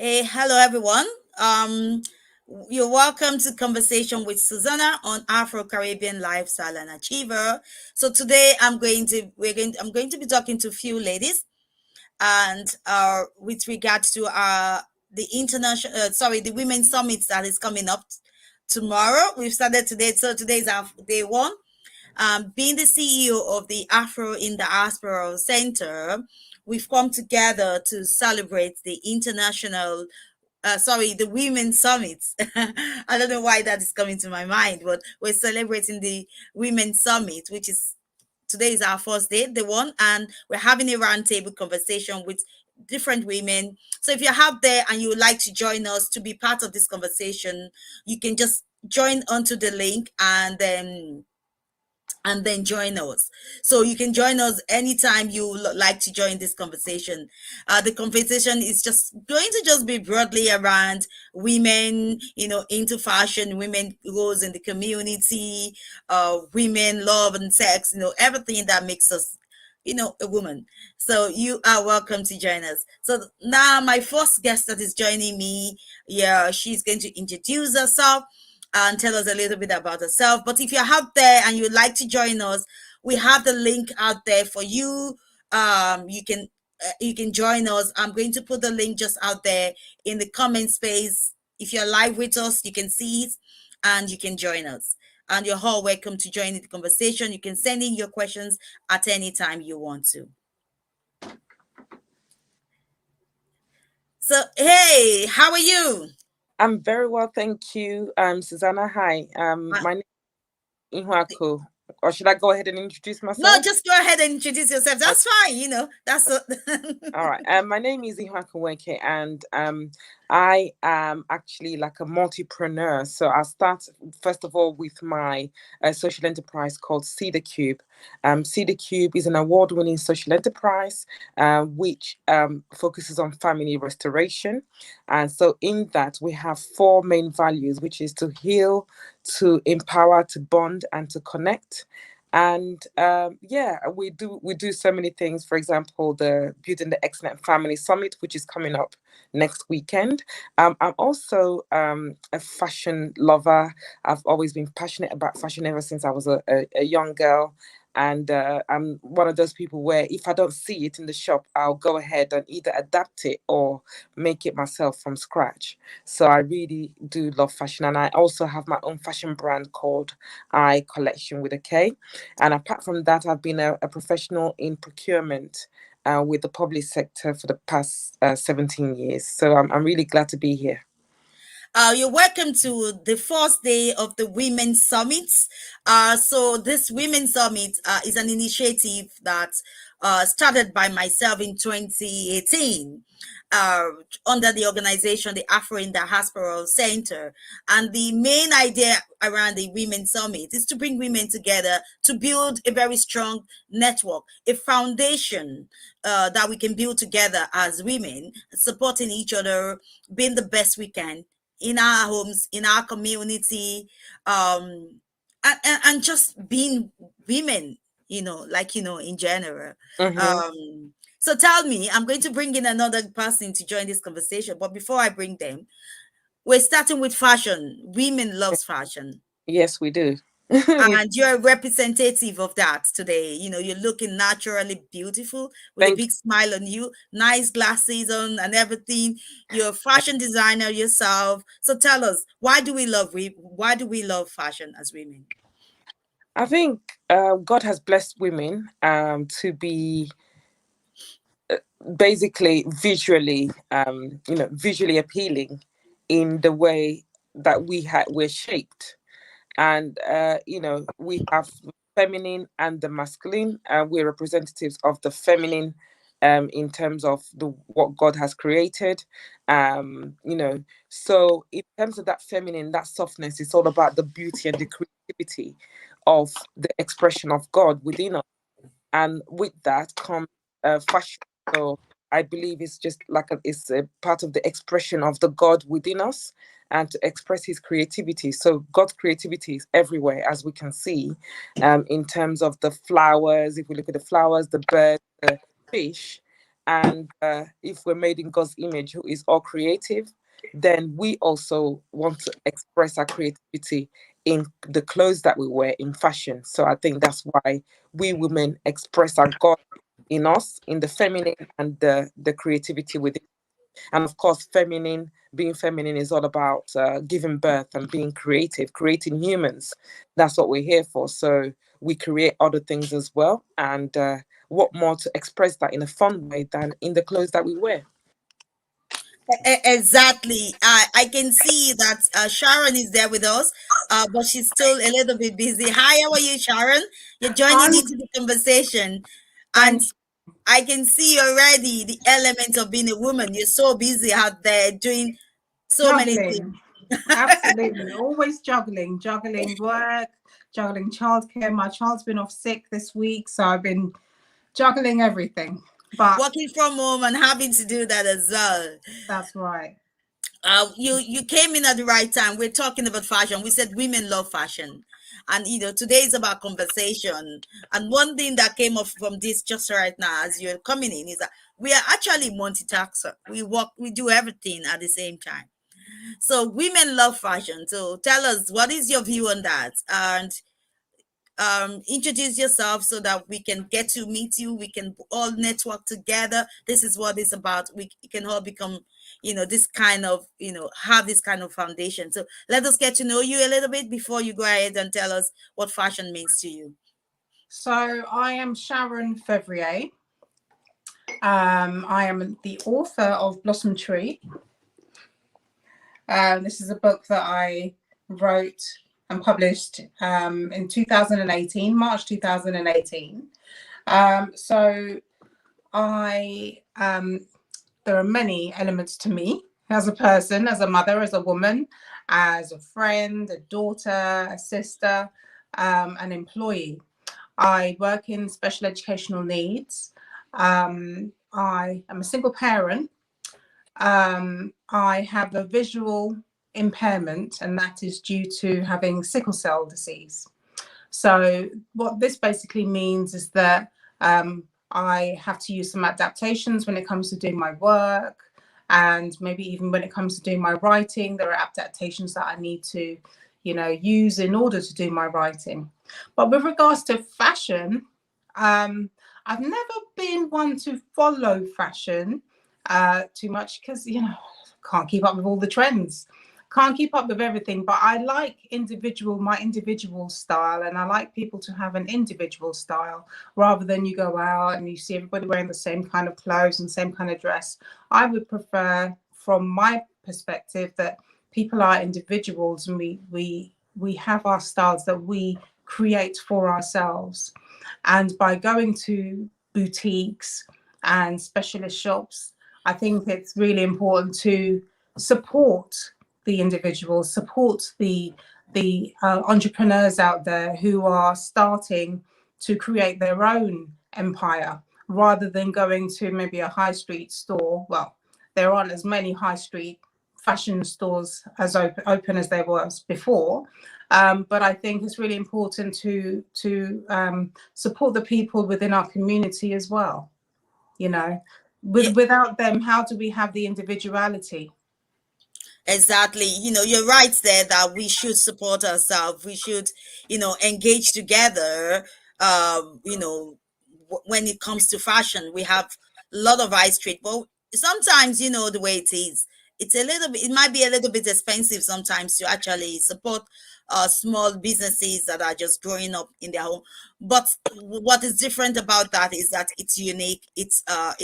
Hey, hello everyone. Um, you're welcome to Conversation with Susanna on Afro Caribbean Lifestyle and Achiever. So today I'm going to be talking to a few ladies, and with regards to the the Women's Summit that is coming up tomorrow. We've started today, so today is our day one. Being the CEO of the Afro in Diaspora Center, we've come together to celebrate the Women's Summit. I don't know why that is coming to my mind, but we're celebrating the Women's Summit, which is today is our first day, the one, and we're having a roundtable conversation with different women. So if you're out there and you would like to join us to be part of this conversation, you can just join onto the link and then join us. So you can join us anytime you like to join this conversation. The conversation is just going to just be broadly around women, into fashion, women roles in the community, women, love and sex, everything that makes us a woman. So you are welcome to join us. So now my first guest that is joining me, yeah, she's going to introduce herself and tell us a little bit about herself. But if you're out there and you'd like to join us, we have the link out there for you. You can join us. I'm going to put the link just out there in the comment space. If you're live with us, you can see it and you can join us. And you're all welcome to join the conversation. You can send in your questions at any time you want to. So, hey, how are you? I'm very well, thank you. Susanna, hi. My name is Ihuako. Or should I go ahead and introduce No, myself? just go ahead and introduce yourself. That's fine. That's a All right. My name is Ihuako Weke, and I am actually like a multipreneur. So I'll start first of all with my social enterprise called See the Cube. See the Cube is an award-winning social enterprise which focuses on family restoration. And so in that we have four main values, which is to heal, to empower, to bond, and to connect. And yeah, we do so many things. For example, the Building the Excellent Family Summit, which is coming up next weekend. I'm also a fashion lover. I've always been passionate about fashion ever since I was a young girl. And I'm one of those people where if I don't see it in the shop, I'll go ahead and either adapt it or make it myself from scratch. So I really do love fashion. And I also have my own fashion brand called I Collection with a K. And apart from that, I've been a professional in procurement with the public sector for the past 17 years. So I'm really glad to be here. You're welcome to the first day of the Women's Summit. So this Women's Summit is an initiative that started by myself in 2018 uh, under the organization, the Afro in Diaspora Center. And the main idea around the Women's Summit is to bring women together to build a very strong network, a foundation that we can build together as women, supporting each other, being the best we can in our homes, in our community, and just being women, in general. Hmm. So tell me, I'm going to bring in another person to join this conversation, but before I bring them, we're starting with fashion. Women loves fashion. Yes, we do. We And you're a representative of that today. You're looking naturally beautiful with a thank you. big smile on you, nice glasses on and everything. You're a fashion designer yourself. So tell us, why do we love fashion as women? I think God has blessed women to be basically visually appealing in the way that we're shaped. And we have feminine and the masculine. We're representatives of the feminine in terms of the what God has created. So in terms of that feminine, that softness, it's all about the beauty and the creativity of the expression of God within us, and with that comes fashion. So I believe it's just like it's a part of the expression of the God within us, and to express His creativity. So God's creativity is everywhere, as we can see, in terms of the flowers. If we look at the flowers, the birds, the fish. And if we're made in God's image, who is all creative, then we also want to express our creativity in the clothes that we wear, in fashion. So I think that's why we women express our God in us, in the feminine and the creativity within. And of course, being feminine is all about giving birth and being creative, creating humans. That's what we're here for. So we create other things as well. And what more to express that in a fun way than in the clothes that we wear? Exactly. I can see that Sharon is there with us, but she's still a little bit busy. Hi, how are you, Sharon? You're joining I'm into the conversation. And thank I can see already the element of being a woman. You're so busy out there doing so many things. juggling. Absolutely. Always juggling work, juggling childcare. My child's been off sick this week, so I've been juggling everything. But Working from home and having to do that as well. that's right. You came in at the right time. We're talking about fashion. We said women love fashion, and today is about conversation. And one thing that came up from this just right now, as you're coming in, is that we are actually multitasker. We do everything at the same time. So women love fashion. So tell us, what is your view on that? And introduce yourself so that we can get to meet you. We can all network together. This is what it's about. We can all become, this kind of, have this kind of foundation. So let us get to know you a little bit before you go ahead and tell us what fashion means to you. So I am Sharon Fevrier. I am the author of Blossom Tree. This is a book that I wrote and published in 2018, March 2018. So I there are many elements to me as a person, as a mother, as a woman, as a friend, a daughter, a sister, an employee. I work in special educational needs. I am a single parent. I have a visual impairment, and that is due to having sickle cell disease. So what this basically means is that I have to use some adaptations when it comes to doing my work, and maybe even when it comes to doing my writing, there are adaptations that I need to, use in order to do my writing. But with regards to fashion, I've never been one to follow fashion too much because, can't keep up with all the trends. Can't keep up with everything, but I like my individual style, and I like people to have an individual style rather than you go out and you see everybody wearing the same kind of clothes and same kind of dress. I would prefer, from my perspective, that people are individuals, and we have our styles that we create for ourselves. And by going to boutiques and specialist shops, I think it's really important to support the individuals, support the entrepreneurs out there who are starting to create their own empire, rather than going to maybe a high street store. Well, there aren't as many high street fashion stores as open as there was before. But I think it's really important to support the people within our community as well. Without them, how do we have the individuality? Exactly. You're right there that we should support ourselves. We should, engage together. When it comes to fashion, we have a lot of high street, but sometimes, the way it is, it might be a little bit expensive sometimes to actually support small businesses that are just growing up in their home. But what is different about that is that it's unique. It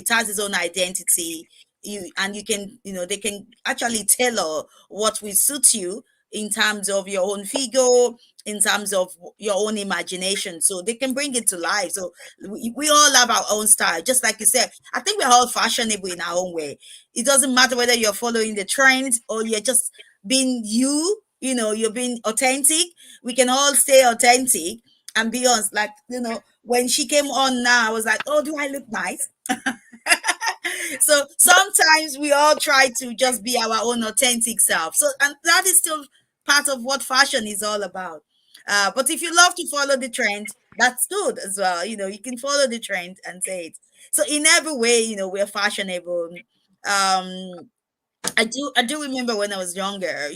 has its own identity. You can, they can actually tailor what will suit you in terms of your own figure, in terms of your own imagination, so they can bring it to life. So we all have our own style, just like you said. I think we're all fashionable in our own way. It doesn't matter whether you're following the trend or you're just being you're being authentic. We can all stay authentic and be honest. Like, when she came on now, I was like, oh, do I look nice? So sometimes we all try to just be our own authentic self. So, and that is still part of what fashion is all about. But if you love to follow the trend, That's good as well. You can follow the trend and say it. So in every way, we're fashionable. I do remember when I was younger,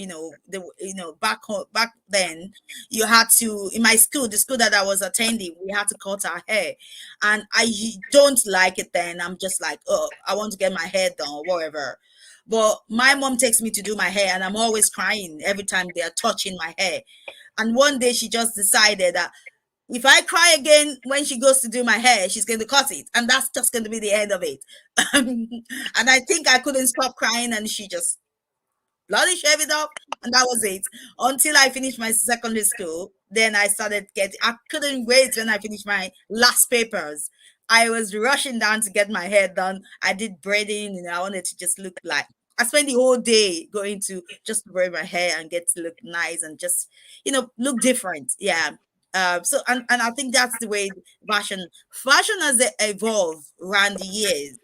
back home, back then, you had to, in my school, the school that I was attending, we had to cut our hair, and I don't like it. Then I'm just like, oh, I want to get my hair done or whatever. But my mom takes me to do my hair, and I'm always crying every time they are touching my hair. And one day she just decided that if I cry again when she goes to do my hair, she's going to cut it, and that's just going to be the end of it. And I think I couldn't stop crying, and she just bloody shave it off, and that was it. Until I finished my secondary school, then I started getting. I couldn't wait when I finished my last papers. I was rushing down to get my hair done. I did braiding, I wanted to just look like. I spent the whole day going to just braid my hair and get to look nice and just, look different. Yeah. So and I think that's the way fashion has evolved around the years.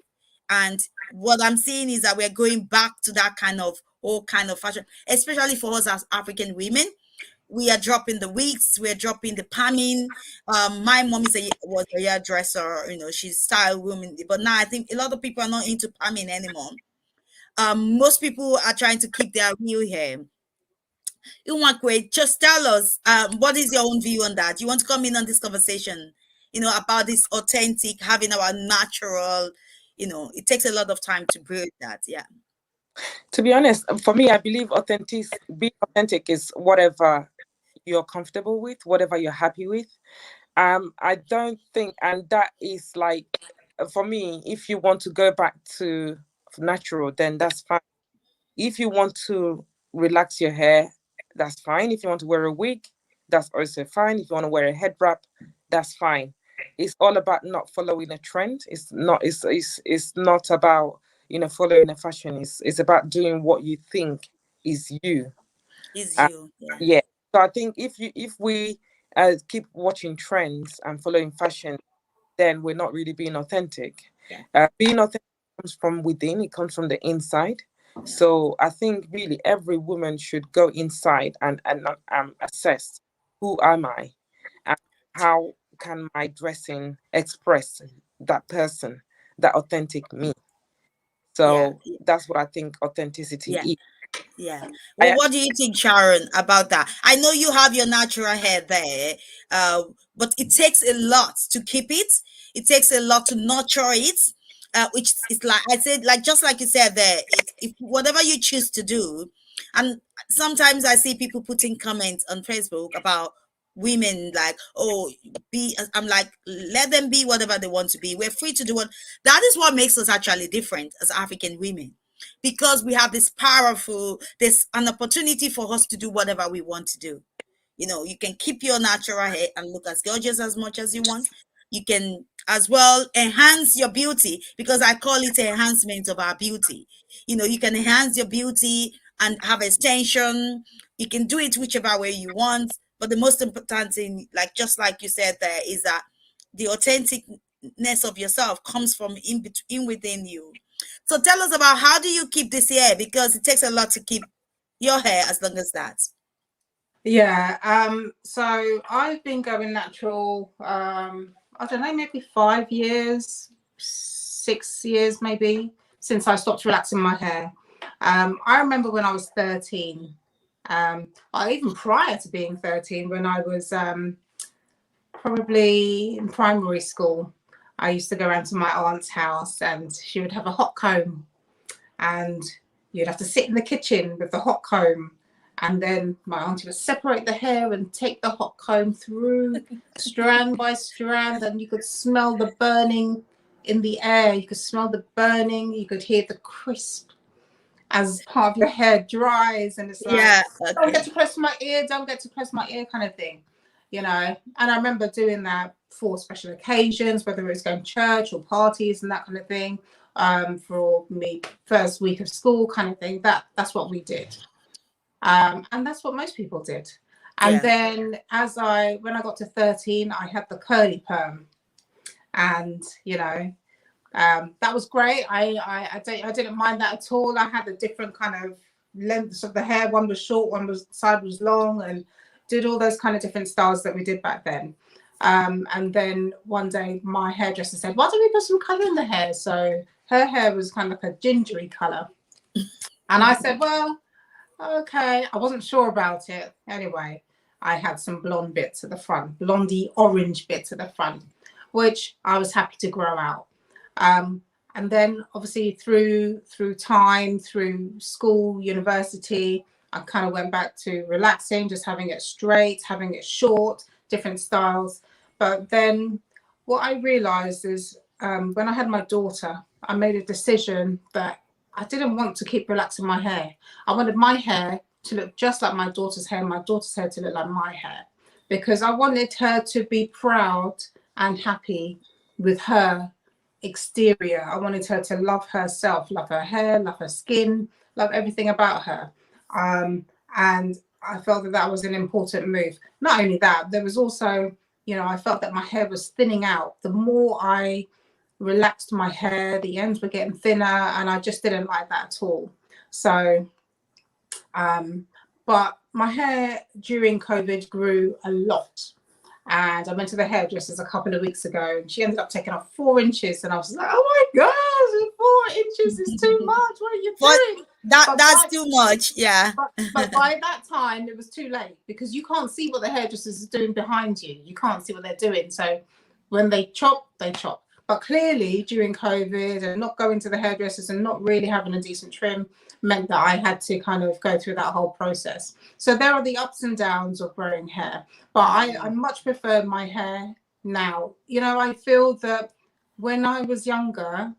And what I'm seeing is that we're going back to that kind of whole kind of fashion, especially for us as African women. We are dropping the wigs, we're dropping the palming. My mom was a hairdresser, she's style woman, but now I think a lot of people are not into palming anymore. Most people are trying to keep their real hair. Unwakwe, just tell us, what is your own view on that? You want to come in on this conversation, about this authentic, having our natural, it takes a lot of time to build that. Yeah. To be honest, for me, I believe being authentic is whatever you're comfortable with, whatever you're happy with. I don't think, and that is like, for me, if you want to go back to natural, then that's fine. If you want to relax your hair, that's fine. If you want to wear a wig, that's also fine. If you want to wear a head wrap, that's fine. It's all about not following a trend. It's not about following a fashion. It's about doing what you think is you. Is Uh, you. Yeah. yeah. So I think if we keep watching trends and following fashion, then we're not really being authentic. Yeah. Being authentic comes from within, it comes from the inside. Yeah. So I think really every woman should go inside and assess, who am I, and how can my dressing express that person, that authentic me. Yeah. So that's what I think authenticity Yeah. is. Yeah. Well, what do you think, Sharon, about that? I know you have your natural hair there, but it takes a lot to keep it. It takes a lot to nurture it, which is like I said, like just like you said there, if whatever you choose to do, and sometimes I see people putting comments on Facebook about women like, oh, I'm like, let them be whatever they want to be. We're free to do what. That is what makes us actually different as African women, because we have there's an opportunity for us to do whatever we want to do. You can keep your natural hair and look as gorgeous as much as you want. You can as well enhance your beauty, because I call it enhancement of our beauty. You can enhance your beauty and have extension. You can do it whichever way you want. But the most important thing, like just like you said there, is that the authenticness of yourself comes from in within you. So tell us about, how do you keep this hair? Because it takes a lot to keep your hair as long as that. Yeah, so I've been going natural, I don't know, maybe 5 years, 6 years maybe, since I stopped relaxing my hair. I remember when I was 13, even prior to being 13, when I was probably in primary school, I used to go around to my aunt's house and she would have a hot comb, and you'd have to sit in the kitchen with the hot comb. And then my auntie would separate the hair and take the hot comb through strand by strand, and you could smell the burning in the air. You could smell the burning. You could hear the crisp as part of your hair dries, and it's like, Yeah. don't get Okay. to press my ear, don't get to press my ear, kind of thing, And I remember doing that for special occasions, whether it was going to church or parties and that kind of thing. For me, first week of school, kind of thing. That's what we did. And that's what most people did. And Yeah. then when I got to 13, I had the curly perm, and that was great. I didn't mind that at all. I had a different kind of lengths of the hair. One was short, side was long, and did all those kind of different styles that we did back then. And then one day my hairdresser said, why don't we put some colour in the hair? So her hair was kind of like a gingery colour. And I said, well, okay. I wasn't sure about it. Anyway, I had some blonde bits at the front, blondie orange bits at the front, which I was happy to grow out. And then obviously through time, through school, university, I kind of went back to relaxing, just having it straight, having it short, different styles. But then what I realized is when I had my daughter, I made a decision that I didn't want to keep relaxing my hair. I wanted my hair to look just like my daughter's hair, my daughter's hair to look like my hair, because I wanted her to be proud and happy with her exterior. I wanted her to love herself, love her hair, love her skin, love everything about her. And I felt that that was an important move. Not only that, there was also, you know, I felt that my hair was thinning out. The more I relaxed my hair, the ends were getting thinner, and I just didn't like that at all. So, but my hair during COVID grew a lot. And I went to the hairdressers a couple of weeks ago, and she ended up taking off 4 inches. And I was like, oh my God, 4 inches is too much. What are you doing? That's too much. Yeah. But by that time, it was too late, because you can't see what the hairdressers are doing behind you. You can't see what they're doing. So when they chop, they chop. But clearly during COVID and not going to the hairdressers and not really having a decent trim meant that I had to kind of go through that whole process. So there are the ups and downs of growing hair, but I much prefer my hair now. You know, I feel that when I was younger,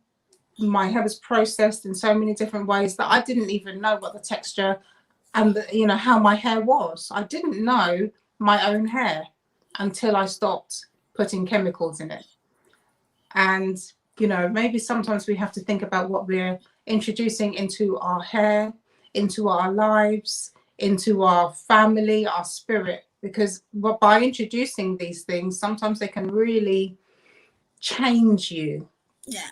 my hair was processed in so many different ways that I didn't even know what the texture and you know, how my hair was. I didn't know my own hair until I stopped putting chemicals in it. And, you know, maybe sometimes we have to think about what we're introducing into our hair, into our lives, into our family, our spirit, because by introducing these things, sometimes they can really change you. Yeah.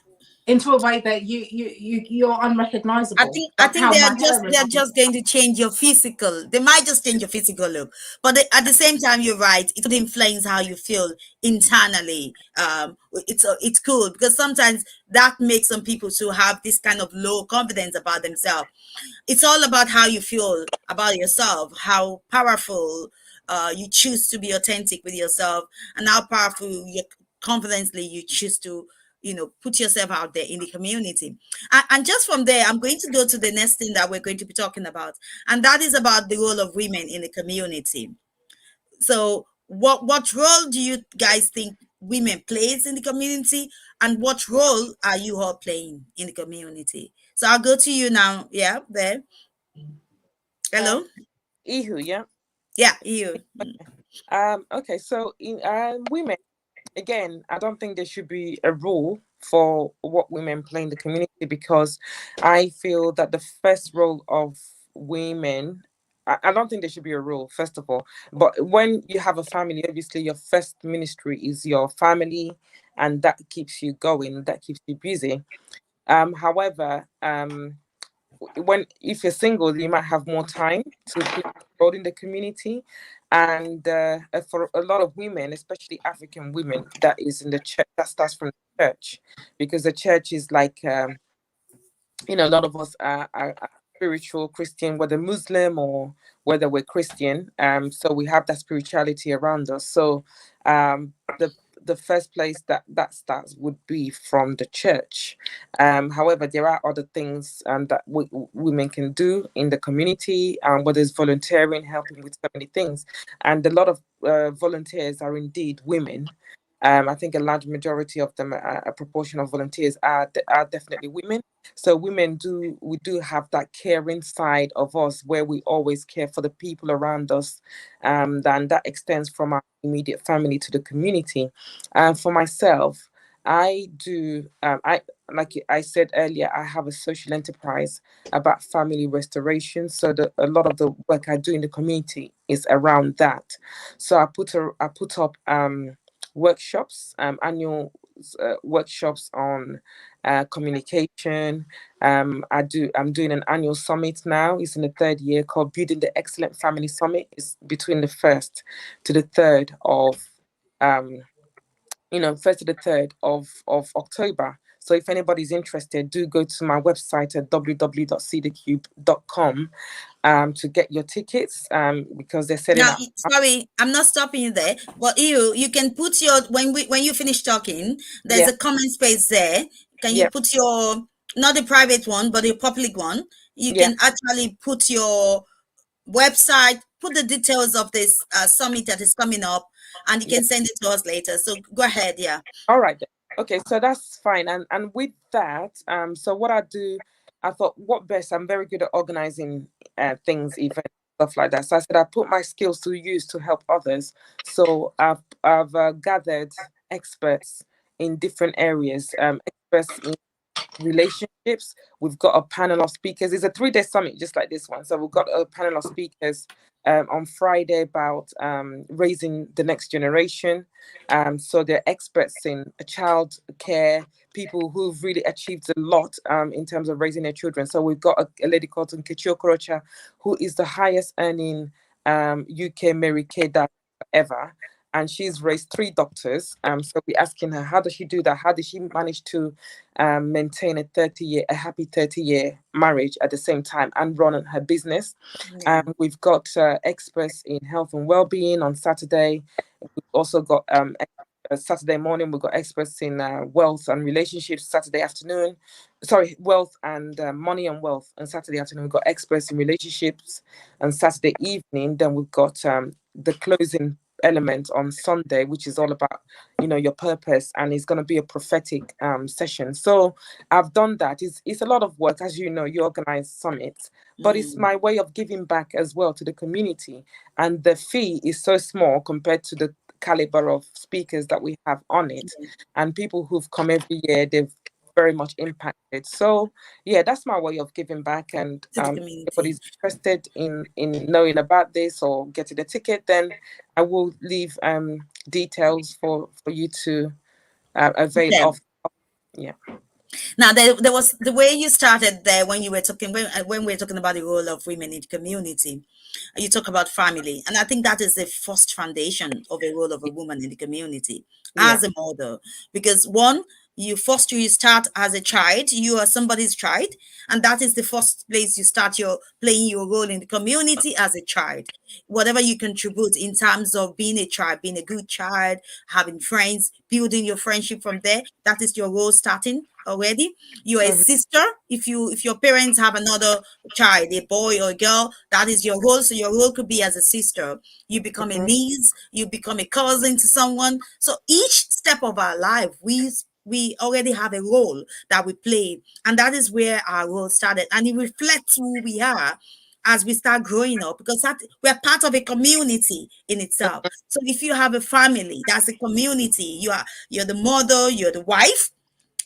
Into a way that you're unrecognizable. I think they're just going to change your physical. They might just change your physical look, but at the same time, you're right. It would influence how you feel internally. It's cool, because sometimes that makes some people to have this kind of low confidence about themselves. It's all about how you feel about yourself, how powerful you choose to be authentic with yourself, and how powerful confidently you choose to, you know, put yourself out there in the community. And just from there, I'm going to go to the next thing that we're going to be talking about, and that is about the role of women in the community. So what role do you guys think women plays in the community, and what role are you all playing in the community? So I'll go to you now. Yeah, there. Hello. Ihu, yeah. Yeah, you. Okay, so in women, again, I don't think there should be a rule for what women play in the community, because I feel that the first role of women, I don't think there should be a rule, first of all. But when you have a family, obviously your first ministry is your family, and that keeps you going, that keeps you busy. However, if you're single, you might have more time to play a role in the community. And for a lot of women, especially African women, that is in the church, that starts from the church, because the church is like, you know, a lot of us are spiritual Christian, whether Muslim or whether we're Christian. So we have that spirituality around us. So the first place that starts would be from the church. However, there are other things that women can do in the community, whether it's volunteering, helping with so many things. And a lot of volunteers are indeed women. I think a large majority of them, a proportion of volunteers are definitely women. So we do have that caring side of us, where we always care for the people around us, and that extends from our immediate family to the community. For myself, I do. Like I said earlier, I have a social enterprise about family restoration. So a lot of the work I do in the community is around that. So I put up workshops, annual workshops on communication. I'm doing an annual summit now. It's in the third year, called Building the Excellent Family Summit. It's between the 1st to the 3rd of 1st to the 3rd of October. So if anybody's interested, do go to my website at www.cthecube.com to get your tickets because they're selling Now, out. sorry, I'm not stopping you there, but you can put your when you finish talking, there's Yeah, a comment space there. Can you yeah, put your, not the private one, but the public one? You yeah. can actually put your website, put the details of this summit that is coming up, and you Yeah. can send it to us later. So go ahead, yeah. All right then. Okay, so that's fine. And with that, so what I do, I thought, what best? I'm very good at organizing things, events, stuff like that. So I said I put my skills to use to help others. So I've gathered experts in different areas, experts in relationships. We've got a panel of speakers. It's a 3-day summit, just like this one. So we've got a panel of speakers on Friday about raising the next generation. So they're experts in child care, people who've really achieved a lot in terms of raising their children. So we've got a lady called Nkechi Okorocha, who is the highest earning UK Mary Kay dad ever. And she's raised 3 doctors. So we're asking her, how does she do that? How did she manage to maintain a happy 30-year marriage at the same time and run her business? Yeah. We've got experts in health and well-being on Saturday. We've also got Saturday morning, we've got experts in wealth and relationships. Saturday afternoon, sorry, wealth and money and wealth. And Saturday afternoon, we've got experts in relationships. And Saturday evening, then we've got the closing element on Sunday, which is all about your purpose, and it's going to be a prophetic session. So I've done that. It's a lot of work, as you know. You organize summits, but it's my way of giving back as well to the community, and the fee is so small compared to the caliber of speakers that we have on it, and people who've come every year, they've very much impacted. So yeah, that's my way of giving back. And To the if community. anybody's interested in knowing about this or getting a ticket, then I will leave details for you to avail Okay. of. Yeah, Now, there was the way you started there when you were talking, when we were talking about the role of women in the community. You talk about family, and I think that is the first foundation of a role of a woman in the community yeah, as a mother. Because one, you start as a child, you are somebody's child, and that is the first place you start your playing your role in the community as a child. Whatever you contribute in terms of being a child, being a good child, having friends, building your friendship from there, that is your role starting already. You're a mhm, sister. If your parents have another child, a boy or a girl, that is your role. So your role could be as a sister. You become a mhm, niece, you become a cousin to someone. So each step of our life, we already have a role that we play, and that is where our role started, and it reflects who we are as we start growing up, because that we're part of a community in itself. So if you have a family, that's a community. You're the mother, you're the wife,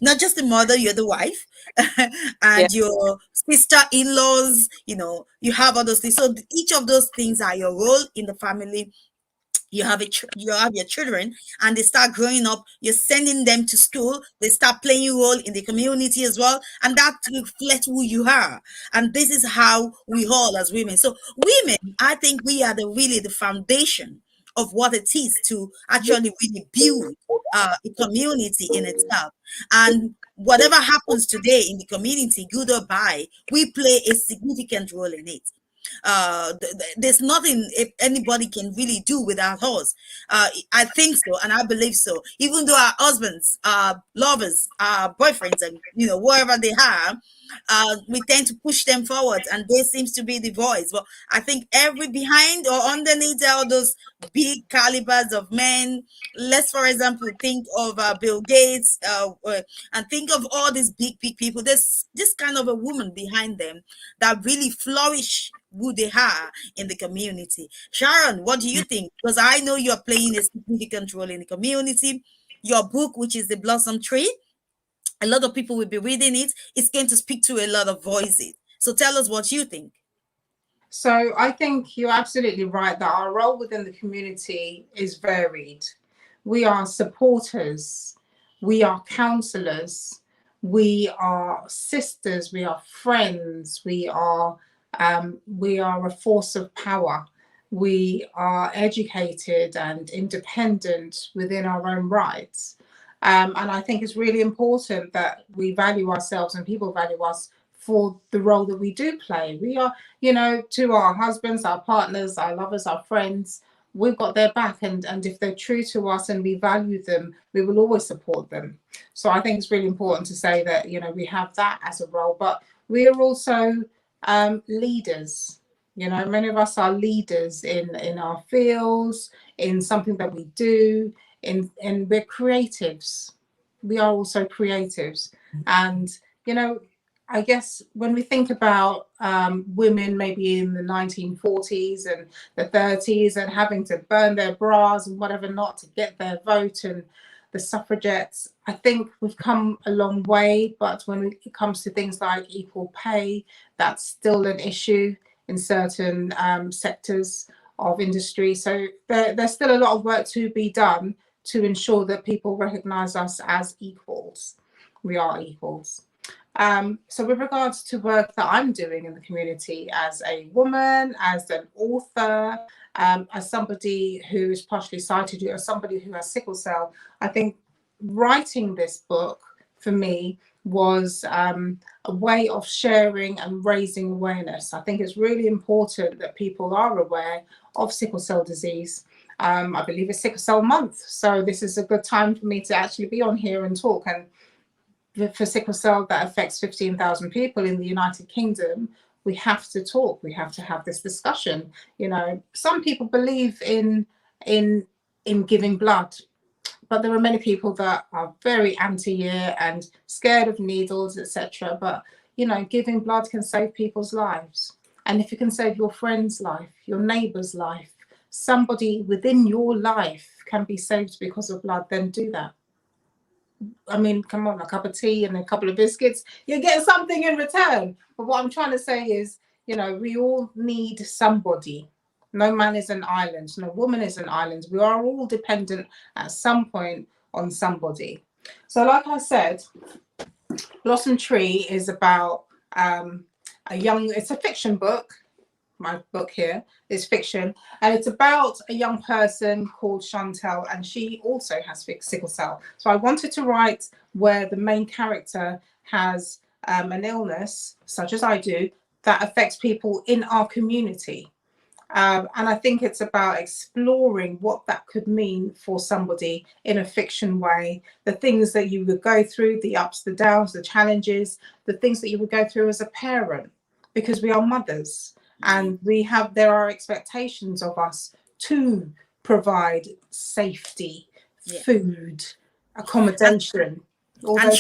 not just the mother, you're the wife, yeah, and your sister-in-laws, you have all those things. So each of those things are your role in the family. You have your children, and they start growing up, you're sending them to school, they start playing a role in the community as well, and that reflects who you are. And this is how we all as women, so women, I think we are really the foundation of what it is to actually really build a community in itself. And whatever happens today in the community, good or bad, we play a significant role in it. There's nothing if anybody can really do without us. I think so, and I believe so. Even though our husbands, our lovers, our boyfriends, and wherever they are, we tend to push them forward, and they seems to be the voice. But I think every behind or underneath all those big calibers of men, let's for example think of Bill Gates, and think of all these big people. There's this kind of a woman behind them that really flourish who they are in the community. Sharon, what do you think? Because I know you're playing a significant role in the community. Your book, which is The Blossom Tree, a lot of people will be reading it. It's going to speak to a lot of voices. So tell us what you think. So I think you're absolutely right that our role within the community is varied. We are supporters, we are counselors, we are sisters, we are friends, we are a force of power. we are educated and independent within our own rights. And I think it's really important that we value ourselves and people value us for the role that we do play. We are, to our husbands, our partners, our lovers, our friends, we've got their back. And if they're true to us and we value them, we will always support them. So I think it's really important to say that, we have that as a role, but we are also leaders. Many of us are leaders in our fields, in something that we do, and we're creatives. We are also creatives. And, I guess when we think about women maybe in the 1940s and the 30s and having to burn their bras and whatever not to get their vote, and the suffragettes, I think we've come a long way. But when it comes to things like equal pay, that's still an issue in certain sectors of industry. So there's still a lot of work to be done to ensure that people recognise us as equals. We are equals. So with regards to work that I'm doing in the community as a woman, as an author, as somebody who is partially sighted, or somebody who has sickle cell, I think writing this book for me was a way of sharing and raising awareness. I think it's really important that people are aware of sickle cell disease. I believe it's Sickle Cell Month, so this is a good time for me to actually be on here and talk. And for sickle cell that affects 15,000 people in the United Kingdom, we have to talk. We have to have this discussion. Some people believe in giving blood, but there are many people that are very anti-it and scared of needles, etc. But giving blood can save people's lives, and if you can save your friend's life, your neighbour's life, somebody within your life can be saved because of blood, then do that. I mean, come on, a cup of tea and a couple of biscuits, you get something in return. But what I'm trying to say is, we all need somebody. No man is an island. No woman is an island. We are all dependent at some point on somebody. So like I said, Blossom Tree is about it's a fiction book. My book here is fiction, and it's about a young person called Chantel, and she also has sickle cell. So I wanted to write where the main character has an illness, such as I do, that affects people in our community. And I think it's about exploring what that could mean for somebody in a fiction way, the things that you would go through, the ups, the downs, the challenges, the things that you would go through as a parent, because we are mothers. And there are expectations of us to provide safety, food, accommodation. And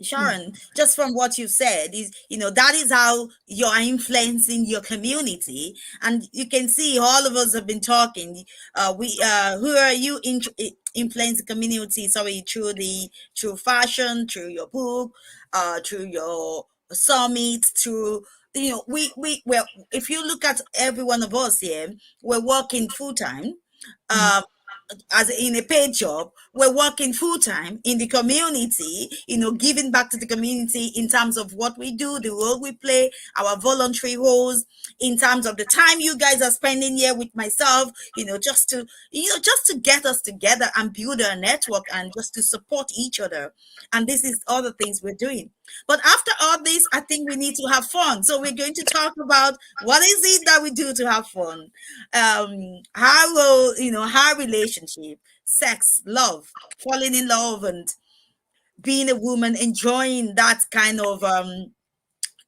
Sharon, just from what you said, is that is how you are influencing your community, and you can see all of us have been talking. Who are you influence the community? Sorry, through fashion, through your book, through your summit, through well, if you look at every one of us here, we're working full time. As in a paid job, we're working full time in the community, giving back to the community in terms of what we do, the role we play, our voluntary roles, in terms of the time you guys are spending here with myself, just to get us together and build a network and just to support each other. And this is all the things we're doing. But after all this, I think we need to have fun. So we're going to talk about what is it that we do to have fun. How relationship, sex, love, falling in love, and being a woman, enjoying that kind of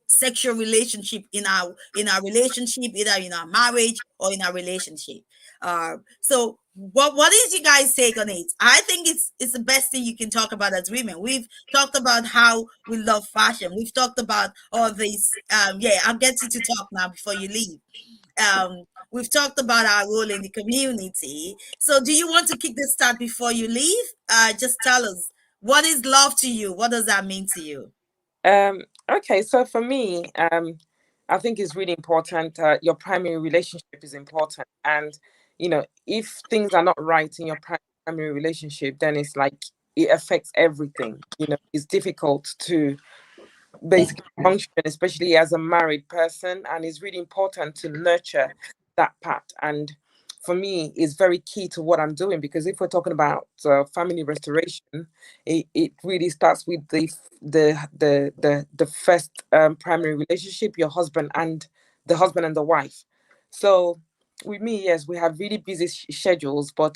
sexual relationship in our relationship, either in our marriage or in our relationship. So what is you guys take on it? I think it's the best thing you can talk about as women. We've talked about how we love fashion. We've talked about all these. I'll get you to talk now before you leave. We've talked about our role in the community. So do you want to kick this start before you leave? Just tell us, what is love to you? What does that mean to you? Okay, so for me, I think it's really important. Your primary relationship is important, and if things are not right in your primary relationship, then it's like it affects everything. It's difficult to basically function, especially as a married person, and it's really important to nurture that part. And for me, is very key to what I'm doing, because if we're talking about family restoration, it really starts with the first primary relationship, your husband and the wife. So with me, yes, we have really busy schedules, but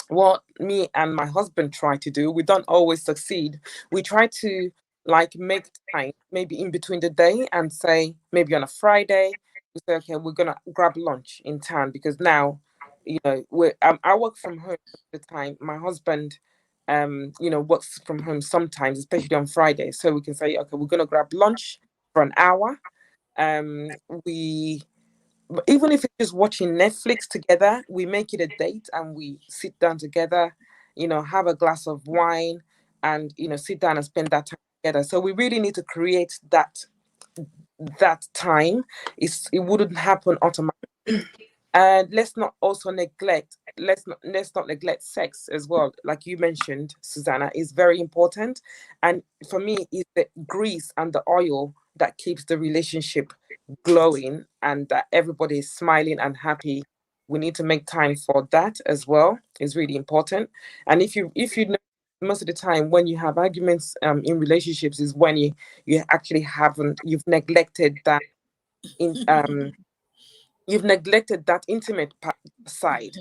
what me and my husband try to do, we don't always succeed. We try to like make time maybe in between the day, and say maybe on a Friday we say, okay, we're gonna grab lunch in town, because now, I work from home most of the time. My husband works from home sometimes, especially on Friday, so we can say, okay, we're gonna grab lunch for an hour. We Even if it's just watching Netflix together, we make it a date and we sit down together, have a glass of wine, and sit down and spend that time together. So we really need to create that time. It wouldn't happen automatically. And let's not neglect sex as well. Like you mentioned, Susanna, is very important. And for me, it's the grease and the oil that keeps the relationship glowing, and that everybody is smiling and happy. We need to make time for that as well. It's really important. And if you know, most of the time when you have arguments in relationships, is when you actually haven't you've neglected that in you've neglected that intimate side.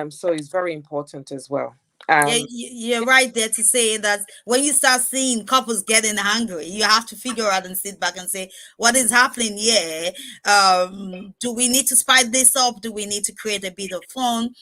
So it's very important as well. Yeah, um you're right there to say that when you start seeing couples getting hungry, you have to figure out and sit back and say, what is happening here? Do we need to spice this up? Do we need to create a bit of fun?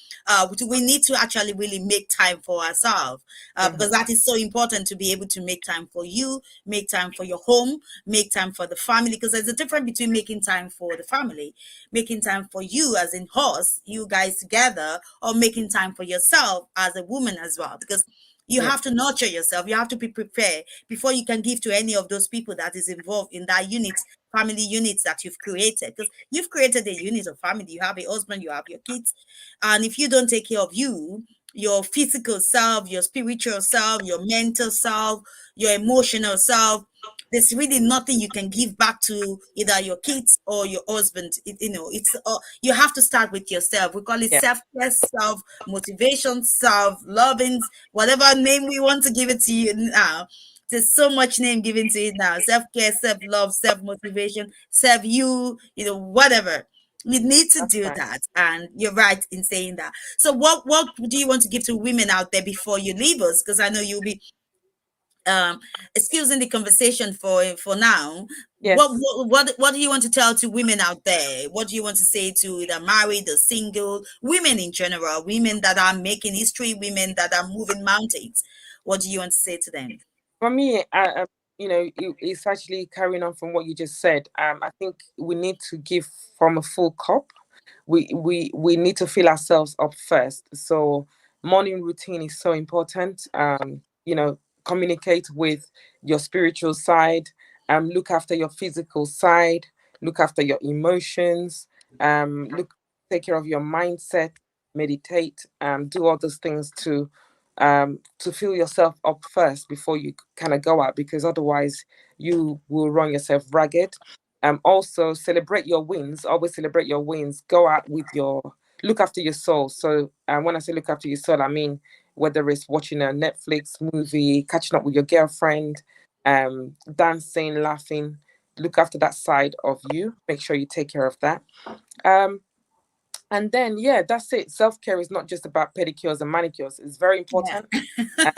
Do we need to actually really make time for ourselves? mhm, Because that is so important, to be able to make time for you, make time for your home, make time for the family. Because there's a difference between making time for the family, making time for you, as in us, you guys together, or making time for yourself as a woman as well. Because you yeah, have to nurture yourself, you have to be prepared before you can give to any of those people that is involved in that unit, family units that you've created. Because you've created a unit of family, you have a husband, you have your kids, and if you don't take care of you, your physical self, your spiritual self, your mental self, your emotional self, there's really nothing you can give back to either your kids or your husband. It's you have to start with yourself. We call it yeah, self-care, self-motivation, self-loving, whatever name we want to give it to you now. There's so much name given to it now: self-care, self-love, self-motivation, self-you, whatever. We need to that's do right. that, and you're right in saying that. So what do you want to give to women out there before you leave us? Because I know you'll be um excusing the conversation for now. what, Yes. what what what do you want to tell to women out there? What do you want to say to either married or single women in general, women that are making history, women that are moving mountains? What do you want to say to them? For me, it's actually carrying on from what you just said. I think we need to give from a full cup. We need to fill ourselves up first. So morning routine is so important. Communicate with your spiritual side. Look after your physical side. Look after your emotions. Take care of your mindset. Meditate. Do all those things to fill yourself up first before you kind of go out, because otherwise you will run yourself ragged. Also celebrate your wins. Always celebrate your wins. Go out with look after your soul. So when I say look after your soul, I mean whether it's watching a Netflix movie, catching up with your girlfriend, dancing, laughing. Look after that side of you. Make sure you take care of that. And then, yeah, that's it. Self-care is not just about pedicures and manicures. It's very Yeah. important. Uh,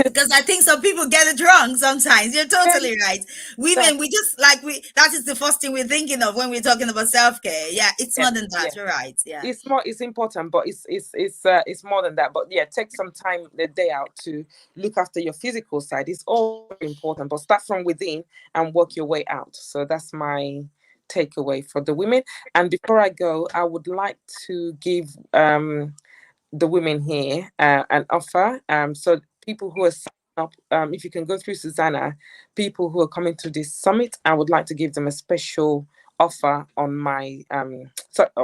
Because I think some people get it wrong sometimes. You're yeah, totally right. that, Women, we just like that is the first thing we're thinking of when we're talking about self-care. Yeah, it's yeah, more than that. yeah. You're right. Yeah. It's important, but it's more than that. But yeah, take some time the day out to look after your physical side. It's all very important, but start from within and work your way out. So that's my takeaway for the women. And before I go, I would like to give the women here an offer. So people who are signing up, if you can go through Susanna, people who are coming to this summit, I would like to give them a special offer on my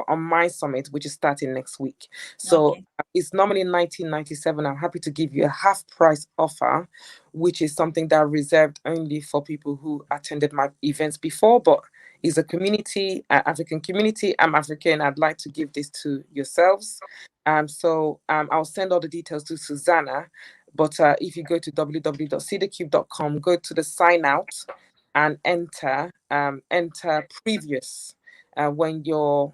on my summit, which is starting next week. So Okay. it's normally 1997. I'm happy to give you a half price offer, which is something that reserved only for people who attended my events before, but is a community, African community. I'm African. I'd like to give this to yourselves. I'll send all the details to Susanna. But if you go to www.cedacube.com, go to the sign out and enter previous when you're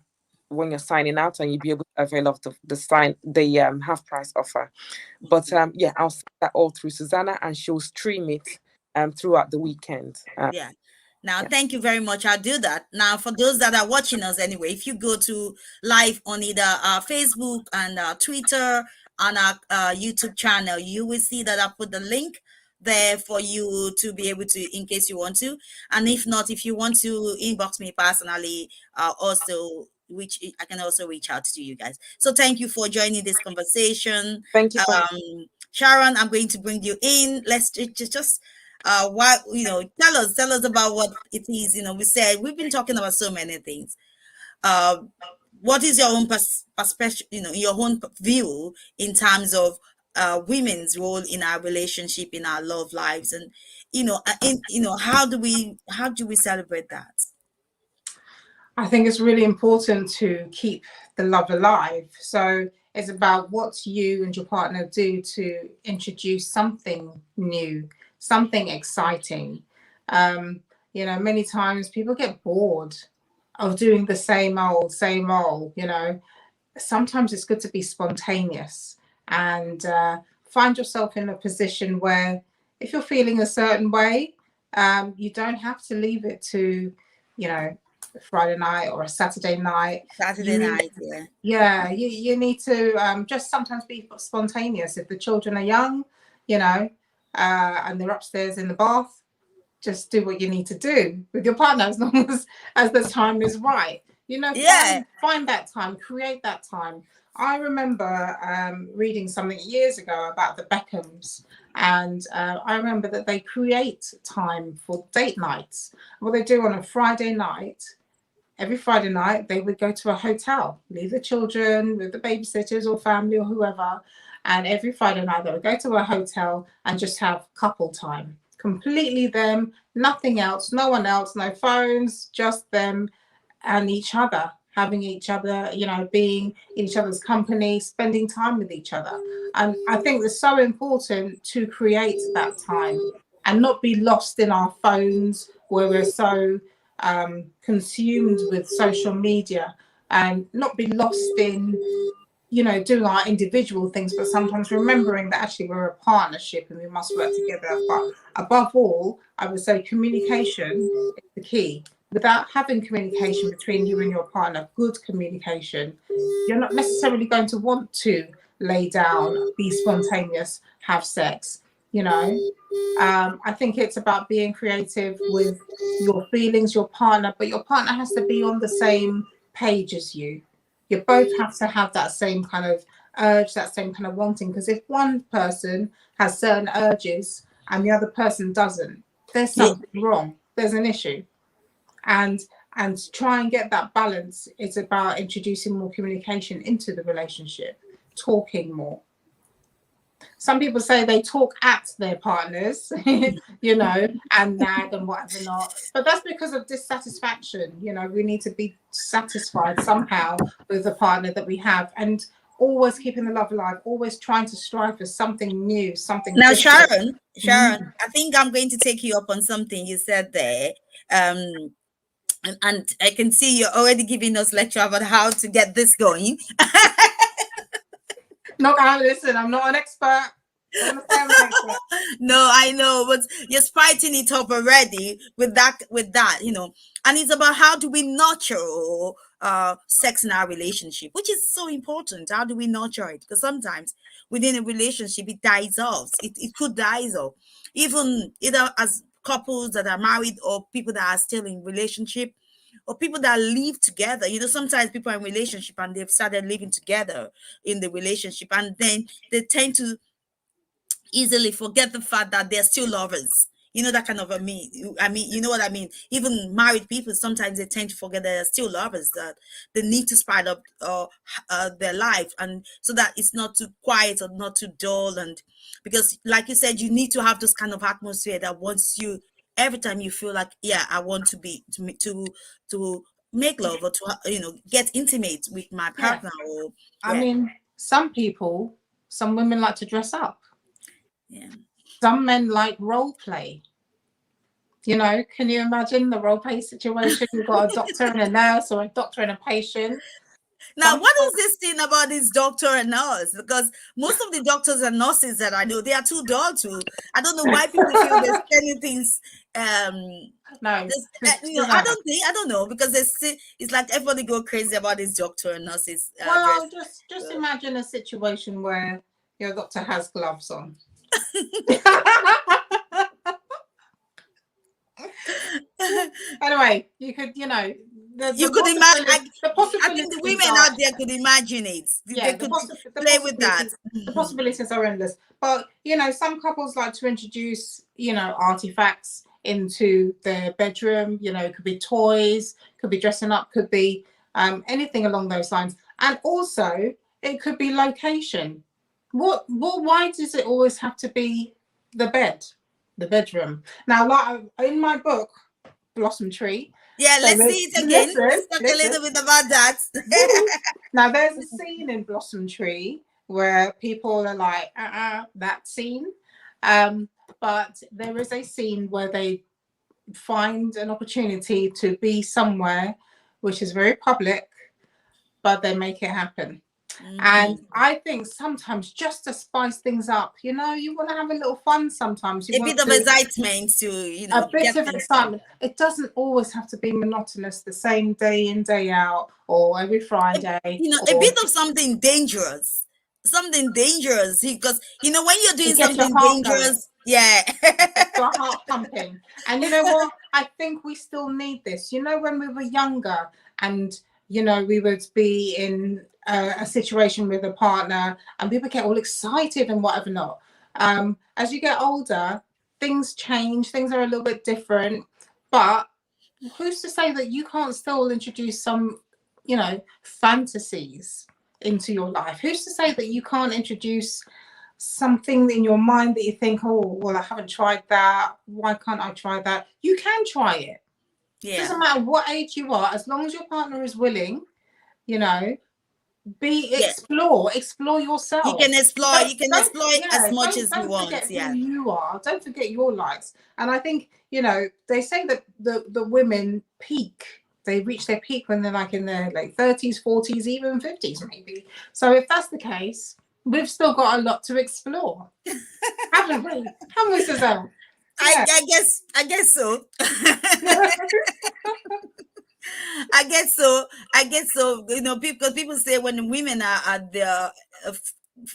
signing out, and you'll be able to avail of the half price offer. But yeah, I'll send that all through Susanna, and she'll stream it throughout the weekend. Yeah. Now, Yeah. thank you very much. I'll do that. Now, for those that are watching us anyway, if you go to live on either Facebook and Twitter on our YouTube channel, you will see that I put the link there for you to be able to, in case you want to. And if not, if you want to inbox me personally, also, which I can also reach out to you guys. So thank you for joining this conversation. Thank you for Sharon, I'm going to bring you in. Let's just what tell us about what it is. We said we've been talking about so many things. What is your own perspective, your own view in terms of women's role in our relationship, in our love lives, and how do we celebrate that? I think it's really important to keep the love alive. So it's about what you and your partner do to introduce something new, something exciting. Many times people get bored of doing the same old, Sometimes it's good to be spontaneous and find yourself in a position where if you're feeling a certain way, you don't have to leave it to, Friday night or a Saturday night. Saturday night, yeah. You need to just sometimes be spontaneous. If the children are young, and they're upstairs in the bath, just do what you need to do with your partner as long as the time is right. Find that time, create that time. I remember reading something years ago about the Beckhams, and I remember that they create time for date nights. What they do on a Friday night, every Friday night, they would go to a hotel, leave the children with the babysitters or family or whoever, and every Friday night they would go to a hotel and just have couple time. Completely them, nothing else, no one else, no phones, just them and each other, having each other, being in each other's company, spending time with each other. And I think it's so important to create that time and not be lost in our phones where we're so consumed with social media, and not be lost in doing our individual things, but sometimes remembering that actually we're a partnership and we must work together. But above all, I would say communication is the key. Without having communication between you and your partner, good communication, you're not necessarily going to want to lay down, be spontaneous, have sex. I think it's about being creative with your feelings, your partner, but your partner has to be on the same page as you. You both have to have that same kind of urge, that same kind of wanting, because if one person has certain urges and the other person doesn't, there's something wrong. There's an issue. And to try and get that balance, it's about introducing more communication into the relationship, talking more. Some people say they talk at their partners, and nag and whatever not. But that's because of dissatisfaction. We need to be satisfied somehow with the partner that we have, and always keeping the love alive, always trying to strive for something new, something now different. Sharon, I think I'm going to take you up on something you said there. And I can see you're already giving us lecture about how to get this going. Listen, I'm not an expert. No, I know, but you're spiting it up already with that, and it's about how do we nurture sex in our relationship, which is so important. How do we nurture it? Because sometimes within a relationship, it dies off. It could die off, even either as couples that are married or people that are still in relationship, or people that live together. Sometimes people are in relationship and they've started living together in the relationship, and then they tend to easily forget the fact that they're still lovers. You know, that kind of I mean, you know what I mean? Even married people, sometimes they tend to forget that they're still lovers, that they need to spice up their life, and so that it's not too quiet or not too dull. And because, like you said, you need to have this kind of atmosphere that once you, every time you feel like, yeah, I want to be, to make love, or to, you know, get intimate with my partner, or I mean, some women like to dress up. Yeah. Some men like role play. You know, can you imagine the role play situation? You've got a doctor and a nurse, or a doctor and a patient. Now, what is this thing about this doctor and nurse? Because most of the doctors and nurses that I know, they are too dull to. I don't know why people feel there's many things. No, you know, I don't know, because it's like everybody go crazy about this doctor and nurses. Well, just imagine a situation where your doctor has gloves on. Anyway, you could, you know, you could imagine. I think the women out there could imagine it. Yeah, they could play with that. The possibilities are endless. But, you know, some couples like to introduce, you know, artifacts into their bedroom. You know, it could be toys, could be dressing up, could be anything along those lines. And also, it could be location. Why does it always have to be the bedroom? Now, like in my book, Blossom Tree. Yeah, let's see it again. Let's talk a little bit about that. Now, there's a scene in Blossom Tree where people are like, that scene. But there is a scene where they find an opportunity to be somewhere which is very public, but they make it happen. And I think sometimes, just to spice things up, you know, you want to have a little fun sometimes. A bit of excitement to, you know. A bit of excitement. It doesn't always have to be monotonous, the same day in, day out, or every Friday. You know, a bit of something dangerous. Something dangerous. Because, you know, when you're doing something dangerous, your heart pumping. And you know what? I think we still need this. You know, when we were younger and, you know, we would be in a situation with a partner and people get all excited and whatever not. As you get older, things change, things are a little bit different, but who's to say that you can't still introduce some, you know, fantasies into your life? Who's to say that you can't introduce something in your mind that you think, oh, well, I haven't tried that, why can't I try that? You can try it. It doesn't matter what age you are, as long as your partner is willing, you know, explore yourself. You can explore as much as you want. Who you are. Don't forget your likes. And I think, you know, they say that the women peak. They reach their peak when they're like in their like 30s, 40s, even 50s maybe. So if that's the case, we've still got a lot to explore. Haven't we, Susuana? Yeah. I guess so. I guess so. You know, because people say when women are at their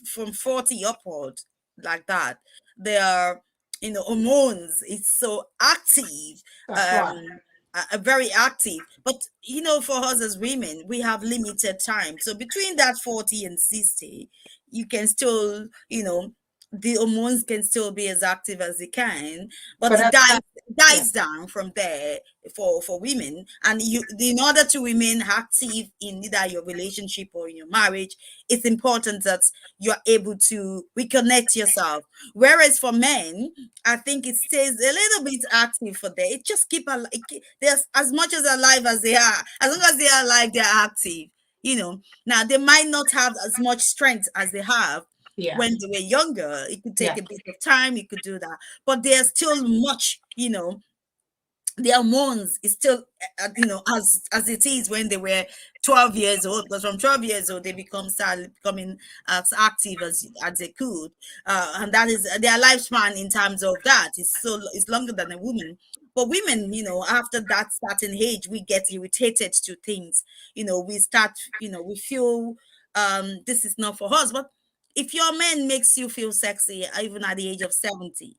from 40 upward, like that, their, you know, hormones is so active. Very active. But, you know, for us as women, we have limited time. So between that 40 and 60, you can still, you know, the hormones can still be as active as they can, but it dies down from there for women. And in order to remain active in either your relationship or in your marriage, it's important that you're able to reconnect yourself. Whereas for men, I think it stays a little bit active for them. It just they're as much as alive as they are. As long as they are alive, they're active. You know, now they might not have as much strength as they have when they were younger. It could take a bit of time, you could do that, but there's still much, you know, their hormones is still, you know, as it is when they were 12 years old, because from 12 years old they start becoming as active as they could, and that is their lifespan in terms of that. It's longer than a woman. But women, you know, after that certain age, we get irritated to things. You know, we start, you know, we feel this is not for us. But if your man makes you feel sexy, even at the age of 70,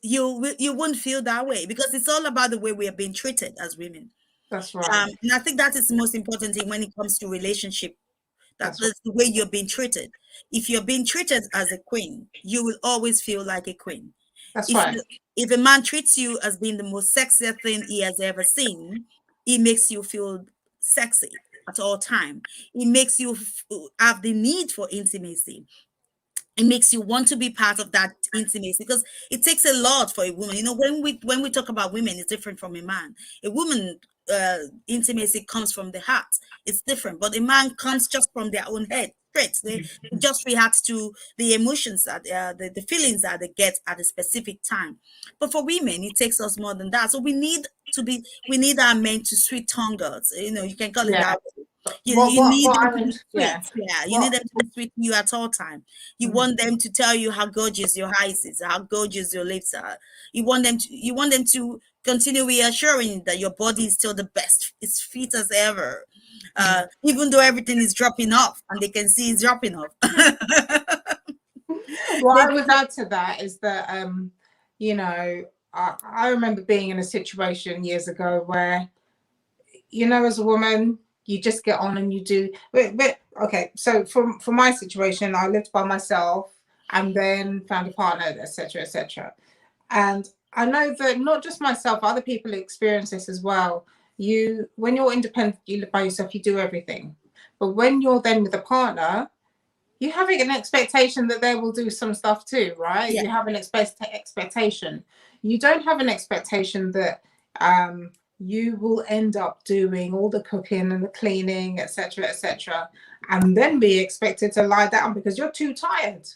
you won't feel that way, because it's all about the way we are being treated as women. That's right. And I think that is the most important thing when it comes to relationship. That's the way you're being treated. If you're being treated as a queen, you will always feel like a queen. That's If right. you if a man treats you as being the most sexiest thing he has ever seen, it makes you feel sexy at all time. It makes you have the need for intimacy. It makes you want to be part of that intimacy, because it takes a lot for a woman. When we talk about women, it's different from a man. A woman, intimacy comes from the heart. It's different, but a man comes just from their own head straight. They just react to the emotions that the feelings that they get at a specific time. But for women, it takes us more than that. So we need our men to sweet tongue us. You can call it Yeah. that way. You need them to be Yeah. sweet. Yeah, you need What them to be sweet to you at all time. You Mhm. want them to tell you how gorgeous your eyes is, how gorgeous your lips are. You want them to continue reassuring that your body is still the best, it's fit as ever. Even though everything is dropping off and they can see it's dropping off. What They- I would add to that is that you know, I remember being in a situation years ago where, as a woman, you just get on and you do. But okay, so for my situation, I lived by myself and then found a partner, etc., etc. And I know that not just myself, other people experience this as well. When you're independent, you live by yourself, you do everything. But when you're then with a partner, you have an expectation that they will do some stuff too, right? yeah, You have an expectation. You don't have an expectation that you will end up doing all the cooking and the cleaning, etc., and then be expected to lie down because you're too tired.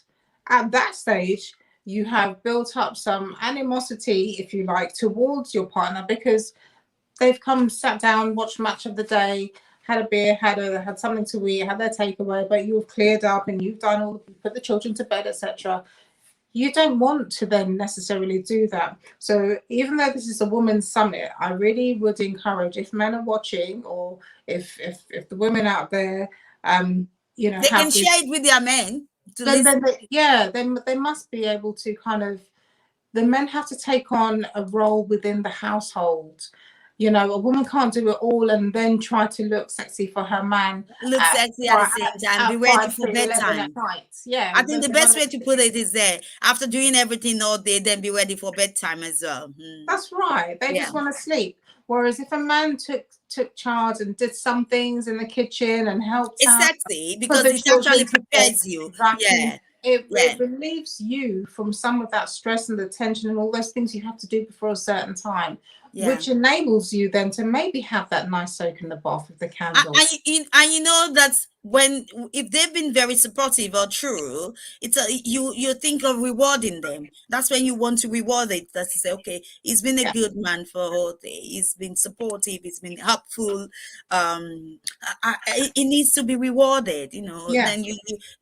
At that stage, you have built up some animosity, if you like, towards your partner because they've come, sat down, watched much of the day, had a beer, had something to eat, had their takeaway, but you've cleared up and you've done all, put the children to bed, etc. You don't want to then necessarily do that. So even though this is a women's summit, I really would encourage, if men are watching, or if the women out there, they can have this, share it with their men to then listen. then they must be able to kind of, the men have to take on a role within the household. A woman can't do it all and then try to look sexy for her man Look at sexy at the same time, be ready 5 for to 11 at bedtime. night. Yeah, I think the best way to put it is there. After doing everything all day, then be ready for bedtime as well. that's right. They Yeah, just want to sleep. Whereas if a man took charge and did some things in the kitchen and helped it's out, sexy put because the it actually children to bed, prepares you. exactly. Yeah, yeah, It relieves you from some of that stress and the tension and all those things you have to do before a certain time, yeah. which enables you then to maybe have that nice soak in the bath with the candle. And you know that if they've been very supportive or true, you think of rewarding them. That's when you want to reward it. That's to say, okay, he's been a Yeah, good man for a whole day. He's been supportive. He's been helpful. It needs to be rewarded. yeah, Then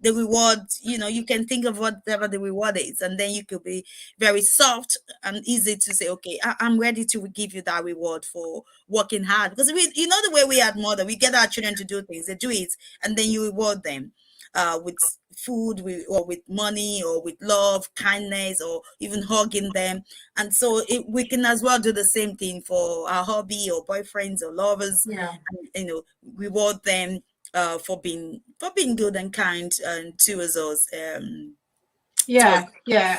the reward. You can think of whatever the reward is, and then you could be very soft and easy to say, okay, I'm ready to give you that reward for working hard, because the way we admire, we get our children to do things, they do it, and then you reward them with food, or with money, or with love, kindness, or even hugging them. And so we can as well do the same thing for our hobby or boyfriends or lovers, yeah. and reward them for being good and kind to us. To us. Yeah,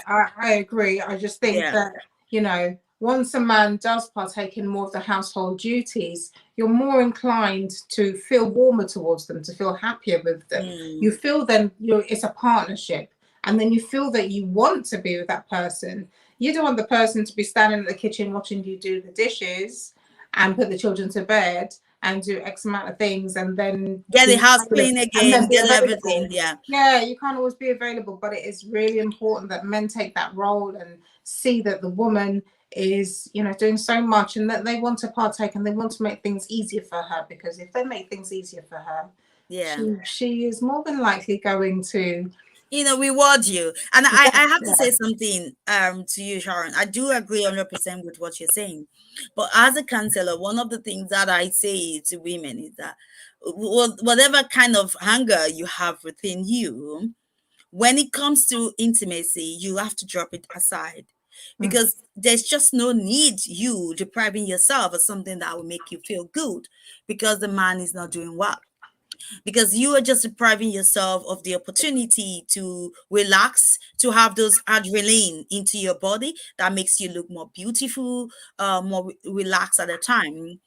I agree. I just think Yeah. that, once a man does partake in more of the household duties, you're more inclined to feel warmer towards them, to feel happier with them. You feel then it's a partnership, and then you feel that you want to be with that person. You don't want the person to be standing in the kitchen watching you do the dishes and put the children to bed and do X amount of things and then Get the be house clean again, be get everything. available. Yeah. Yeah, you can't always be available, but it is really important that men take that role and see that the woman is, doing so much and that they want to partake and they want to make things easier for her, because if they make things easier for her, Yeah. she is more than likely going to reward you. And I have to yeah, say something to you, Sharon. I do agree 100% with what you're saying. But as a counselor, one of the things that I say to women is that whatever kind of hunger you have within you, when it comes to intimacy, you have to drop it aside, mm, because there's just no need you depriving yourself of something that will make you feel good because the man is not doing well. because you are just depriving yourself of the opportunity to relax, to have those adrenaline into your body that makes you look more beautiful, more relaxed at a time.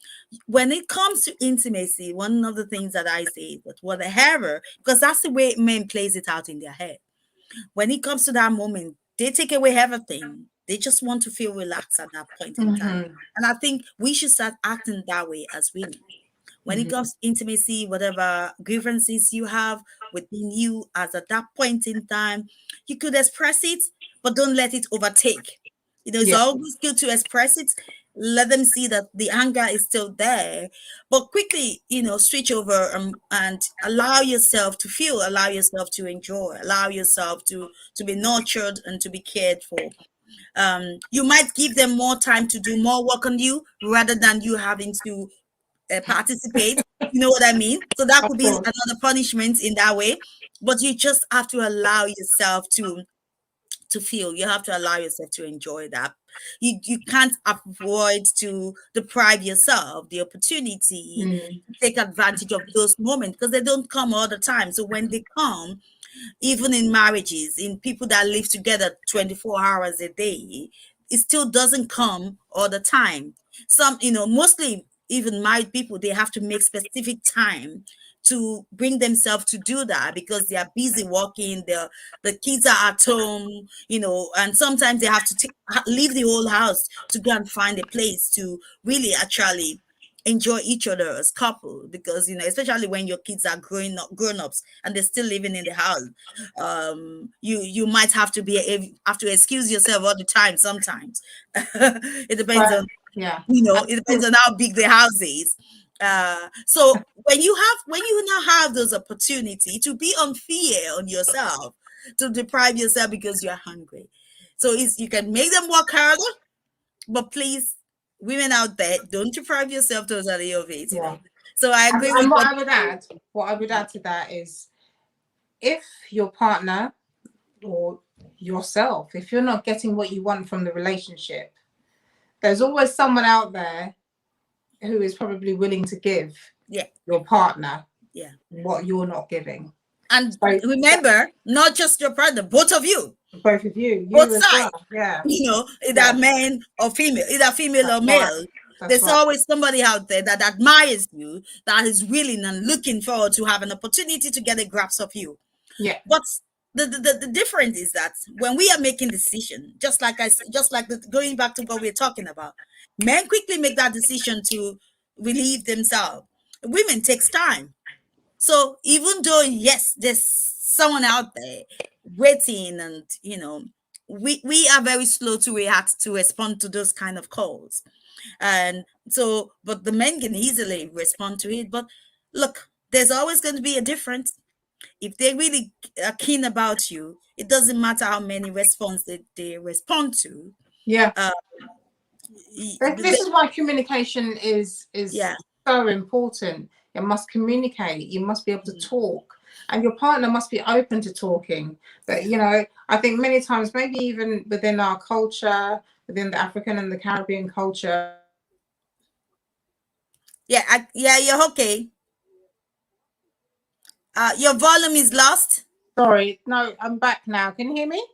When it comes to intimacy, one of the things that I say is that whatever, because that's the way men plays it out in their head. When it comes to that moment, they take away everything. They just want to feel relaxed at that point in time. Mm-hmm. And I think we should start acting that way as women. When it Mm-hmm. comes to intimacy, whatever grievances you have within you as at that point in time, you could express it, but don't let it overtake. It's Yeah. always good to express it. Let them see that the anger is still there, but quickly, switch over, and allow yourself to feel, allow yourself to enjoy, allow yourself to be nurtured and to be cared for. You might give them more time to do more work on you rather than you having to participate. You know what I mean? So that Of could be course. another punishment in that way. But you just have to allow yourself to feel. You have to allow yourself to enjoy that. You can't avoid to deprive yourself the opportunity Mm. to take advantage of those moments because they don't come all the time. So when they come, even in marriages, in people that live together 24 hours a day, it still doesn't come all the time. Some, mostly even married people, they have to make specific time to bring themselves to do that because they are busy working, the kids are at home, and sometimes they have to leave the whole house to go and find a place to really actually enjoy each other as couple because especially when your kids are grown ups and they're still living in the house. You might have to excuse yourself all the time sometimes. It depends But on, yeah. it depends on how big the house is. So when you now have those opportunity to be unfair on yourself, to deprive yourself because you're hungry, so you can make them work harder, but please, women out there, don't deprive yourself totally of it. Yeah. So I agree with And what what I would add to that is, if your partner or yourself, if you're not getting what you want from the relationship, there's always someone out there who is probably willing to give yeah, your partner yeah. what you're not giving. And So remember, not just your partner, both of you, both of you, both you as well. sides. Yeah. Either Yeah. man or female, either female or That's right. male. That's There's right. always somebody out there that admires you, that is willing and looking forward to have an opportunity to get a grasp of you. Yeah. But the difference is that when we are making decision, going back to what we're talking about, men quickly make that decision to relieve themselves. Women takes time. So even though yes, there's someone out there waiting, and we are very slow to react, to respond to those kind of calls. And so, but the men can easily respond to it. But look, there's always going to be a difference. If they really are keen about you, it doesn't matter how many response they respond to. Yeah. Uh, This is why communication is yeah, so important. You must communicate. You must be able to mm, talk, and your partner must be open to talking. But yeah, I think many times, maybe even within our culture, within the African and the Caribbean culture. yeah, yeah. You're okay. Your volume is lost. Sorry, no, I'm back now. Can you hear me?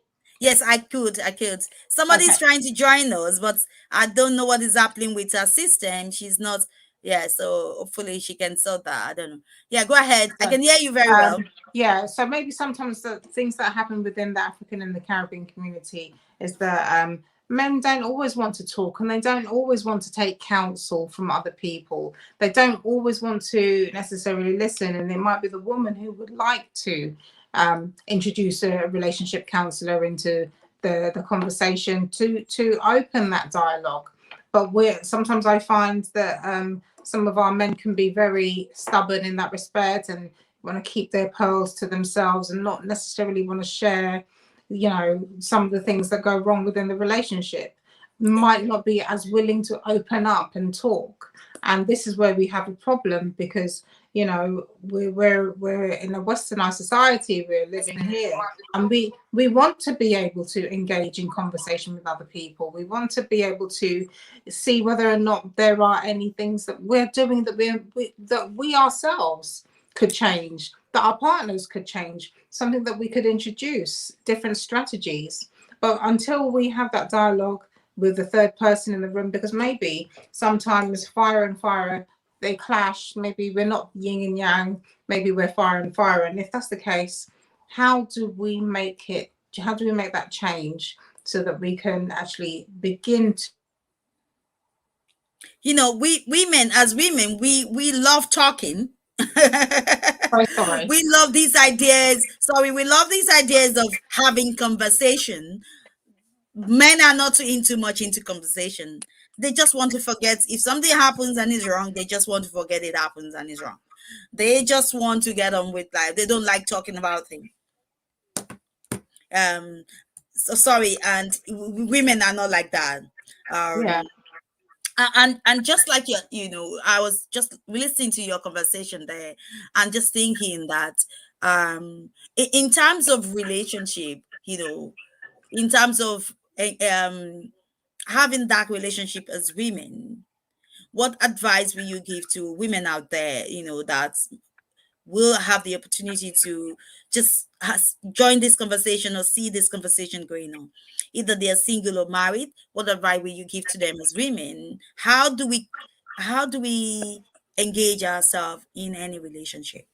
Yes, I could. I could. Okay. Somebody's trying to join us, but I don't know what is happening with her system. She's not. Yeah, so hopefully she can sort that. I don't know. Yeah, go ahead. I So, can hear you very well. yeah, so maybe sometimes the things that happen within the African and the Caribbean community is that men don't always want to talk, and they don't always want to take counsel from other people. They don't always want to necessarily listen, and it might be the woman who would like to introduce a relationship counselor into the conversation to open that dialogue. But sometimes I find that some of our men can be very stubborn in that respect and want to keep their pearls to themselves and not necessarily want to share, some of the things that go wrong within the relationship. Might not be as willing to open up and talk. And this is where we have a problem because we're in a westernized society, we're living here, and we want to be able to engage in conversation with other people. We want to be able to see whether or not there are any things that we're doing that we ourselves could change, that our partners could change, something that we could introduce, different strategies. But until we have that dialogue with the third person in the room, because maybe sometimes fire and fire, they clash, maybe we're not yin and yang, maybe we're fire and fire. And if that's the case, how do we make that change so that we can actually begin to, we women, we love talking. sorry. We love these ideas. We love these ideas of having conversation. Men are not too much into conversation. They just want to forget. If something happens and is wrong, they just want to forget it happens and is wrong. They just want to get on with life. They don't like talking about things. So sorry, and women are not like that. Yeah. And just like I was just listening to your conversation there and just thinking that in terms of relationship, in terms of having that relationship as women, what advice will you give to women out there, that will have the opportunity to just join this conversation or see this conversation going on? Either they are single or married. What advice will you give to them as women? How do we engage ourselves in any relationship?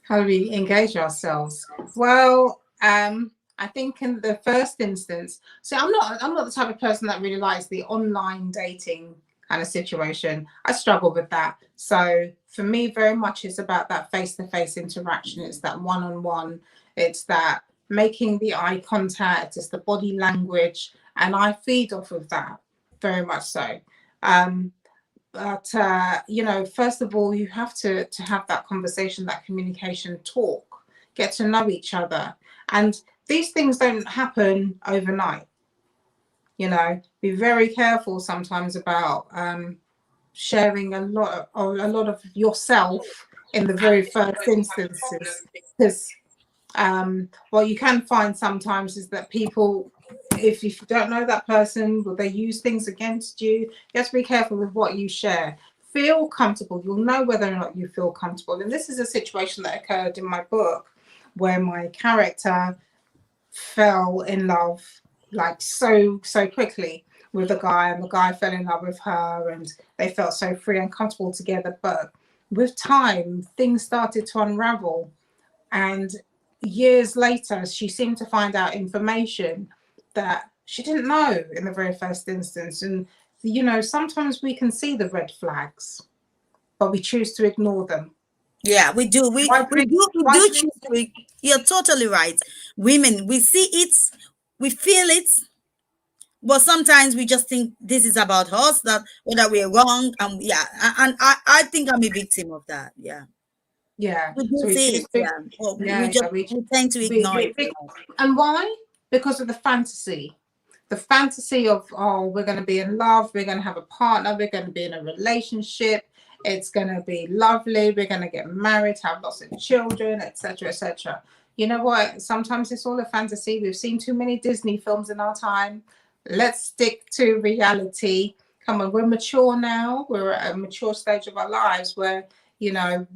How do we engage ourselves? Well, I think in the first instance, so I'm not the type of person that really likes the online dating kind of situation. I struggle with that. So for me, very much it's about that face-to-face interaction. It's that one-on-one. It's that making the eye contact. It's the body language, and I feed off of that very much so. But first of all, you have to have that conversation, that communication, talk, get to know each other, and these things don't happen overnight. Be very careful sometimes about sharing a lot of yourself in the very first instances, because what you can find sometimes is that people, if you don't know that person, will they use things against you? You have to be careful with what you share. Feel comfortable. You'll know whether or not you feel comfortable. And this is a situation that occurred in my book where my character fell in love like so quickly with a guy, and the guy fell in love with her, and they felt so free and comfortable together. But with time, things started to unravel, and years later she seemed to find out information that she didn't know in the very first instance. And sometimes we can see the red flags, but we choose to ignore them. Yeah, we do. We do choose to. You're totally right. Women, we see it, we feel it, but sometimes we just think this is about us, that whether we're wrong. And I think I'm a victim of that. Yeah. Yeah. We do So we see choose it. to, Yeah. Well, yeah, we tend to ignore it. and why? Because of the fantasy. The fantasy of, oh, we're going to be in love, we're going to have a partner, we're going to be in a relationship, it's going to be lovely, we're going to get married, have lots of children, etc., etc. You know what? Sometimes it's all a fantasy. We've seen too many Disney films in our time. Let's stick to reality. Come on, we're mature now. We're at a mature stage of our lives where,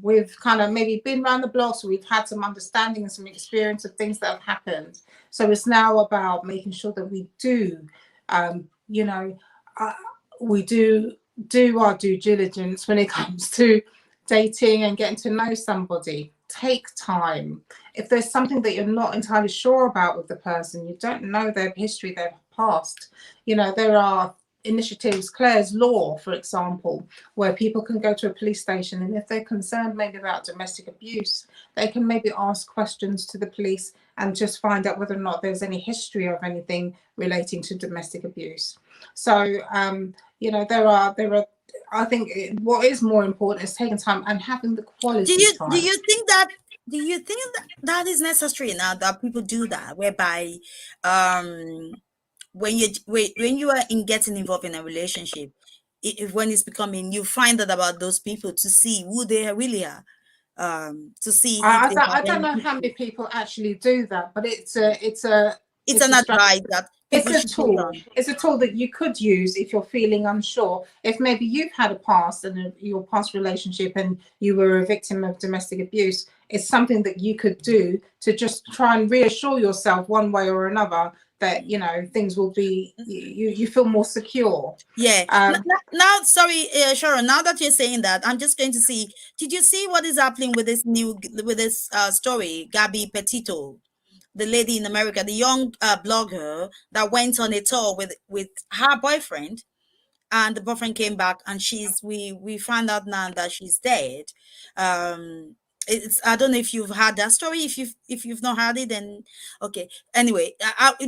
we've kind of maybe been around the block, so we've had some understanding and some experience of things that have happened. So it's now about making sure that we do, we do our due diligence when it comes to dating and getting to know somebody. Take time. If there's something that you're not entirely sure about with the person, you don't know their history, their past, there are initiatives, Clare's Law, for example, where people can go to a police station, and if they're concerned maybe about domestic abuse, they can maybe ask questions to the police and just find out whether or not there's any history of anything relating to domestic abuse. So there are I think what is more important is taking time and having the quality time. Do you think that is necessary now, that people do that, whereby when you are getting involved in a relationship, when it's becoming, you find out about those people to see who they really are, to see if I don't know how many people actually do that, but it's an advice that it's we a should build tool. on. It's a tool that you could use if you're feeling unsure. If maybe you've had a past and your past relationship and you were a victim of domestic abuse, it's something that you could do to just try and reassure yourself one way or another that, you know, things will be, you feel more secure. Yeah. Now, sorry, Sharon. Now that you're saying that, I'm just going to see. Did you see what is happening with this story, Gabby Petito, the lady in America, the young blogger that went on a tour with her boyfriend, and the boyfriend came back, and we found out now that she's dead. It's, I don't know if you've heard that story. If you've not heard it, then okay. Anyway,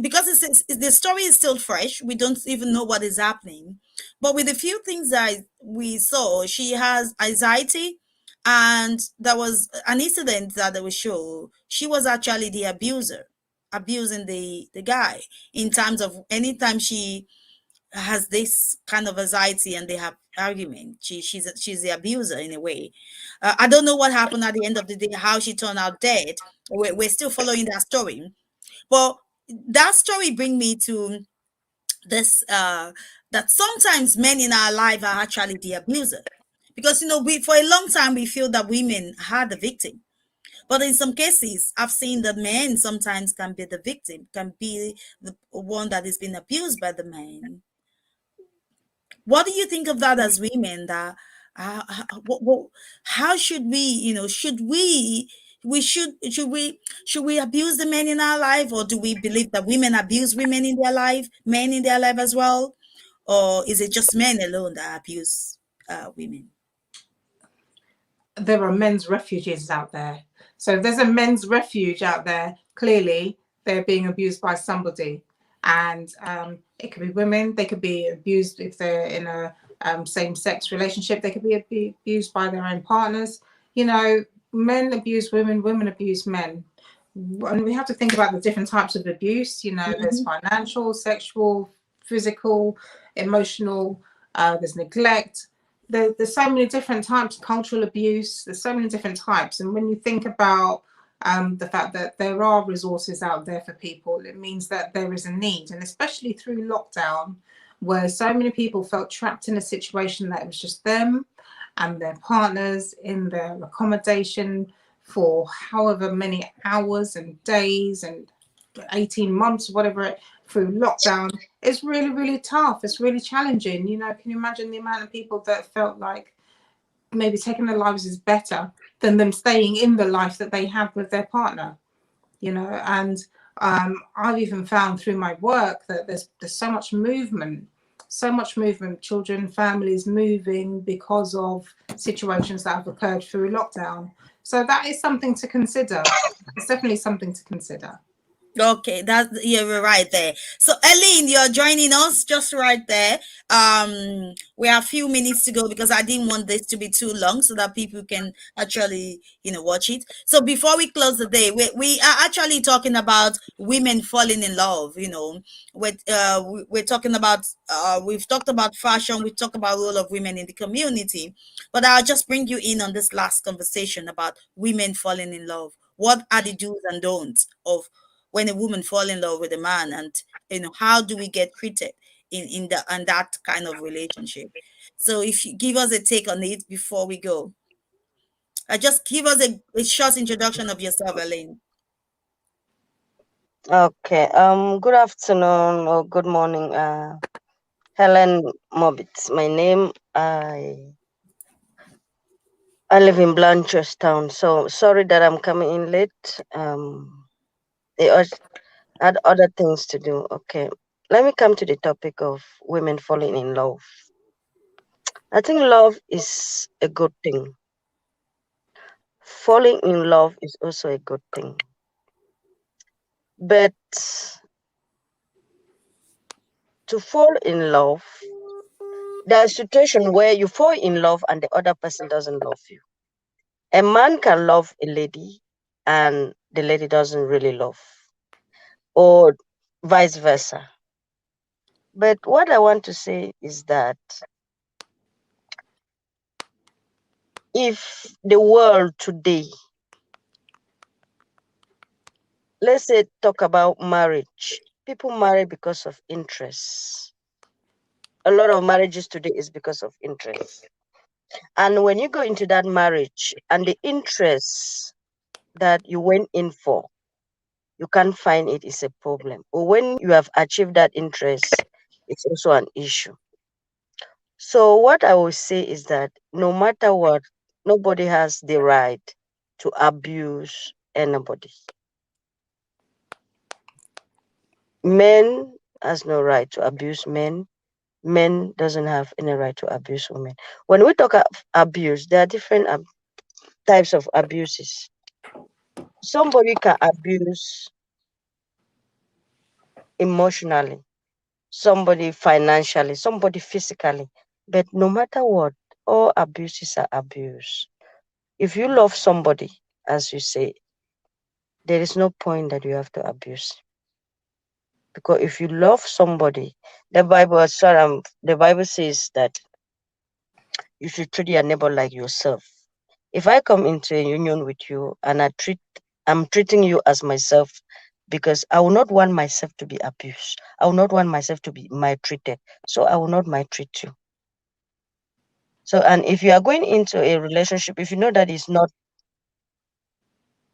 because the story is still fresh, we don't even know what is happening. But with the few things that we saw, she has anxiety, and there was an incident that they will show. She was actually the abuser, abusing the guy, in terms of anytime she has this kind of anxiety and they have argument, she's the abuser in a way. I don't know what happened at the end of the day, how she turned out dead. We're still following that story, but that story bring me to this, that sometimes men in our life are actually the abuser, because we, for a long time, we feel that women are the victim, but in some cases I've seen that men sometimes can be the victim, can be the one that is being abused by the man. What do you think of that as women? That how should we, should we abuse the men in our life, or do we believe that women abuse women in their life, men in their life as well, or is it just men alone that abuse women? There are men's refuges out there. So if there's a men's refuge out there, clearly they're being abused by somebody. And it could be women, they could be abused if they're in a same-sex relationship, they could be abused by their own partners. Men abuse women, women abuse men. And we have to think about the different types of abuse. There's financial, sexual, physical, emotional, there's neglect. There's so many different types, cultural abuse, there's so many different types. And when you think about the fact that there are resources out there for people, it means that there is a need. And especially through lockdown, where so many people felt trapped in a situation that it was just them and their partners in their accommodation for however many hours and days and 18 months, whatever, through lockdown, it's really, really tough. It's really challenging. Can you imagine the amount of people that felt like maybe taking their lives is better than them staying in the life that they have with their partner? And I've even found through my work that there's so much movement, children, families moving because of situations that have occurred through lockdown. So that is something to consider. It's definitely something to consider. Okay, you're right there. So Eileen, you're joining us just right there. We have a few minutes to go because I didn't want this to be too long so that people can actually, watch it. So before we close the day, we are actually talking about women falling in love. We're talking about, we've talked about fashion, we talked about role of women in the community, but I'll just bring you in on this last conversation about women falling in love. What are the do's and don'ts of when a woman fall in love with a man, and how do we get treated in that kind of relationship? So if you give us a take on it before we go, just give us a short introduction of yourself, Elaine. Okay. Good afternoon or good morning. Helen Mobbit, my name. I live in Blanchardstown, so sorry that I'm coming in late. I had other things to do. Okay, let me come to the topic of women falling in love. I think love is a good thing. Falling in love is also a good thing. But to fall in love, there are a situation where you fall in love and the other person doesn't love you. A man can love a lady and the lady doesn't really love, or vice versa. But what I want to say is that if the world today, let's say talk about marriage, People marry because of interest. A lot of marriages today is because of interest. And when you go into that marriage and the interest that you went in for, you can't find it is a problem. Or when you have achieved that interest, it's also an issue. So what I will say is that no matter what, nobody has the right to abuse anybody. Men has no right to abuse men. Men doesn't have any right to abuse women. When we talk of abuse, there are different types of abuses. Somebody can abuse emotionally, somebody financially, somebody physically. But no matter what, all abuses are abuse. If you love somebody, as you say, there is no point that you have to abuse. Because if you love somebody, the Bible says that you should treat your neighbor like yourself. If I come into a union with you and I'm treating you as myself, because I will not want myself to be abused. I will not want myself to be maltreated. So I will not maltreat you. So, and if you are going into a relationship, if you know that it's not,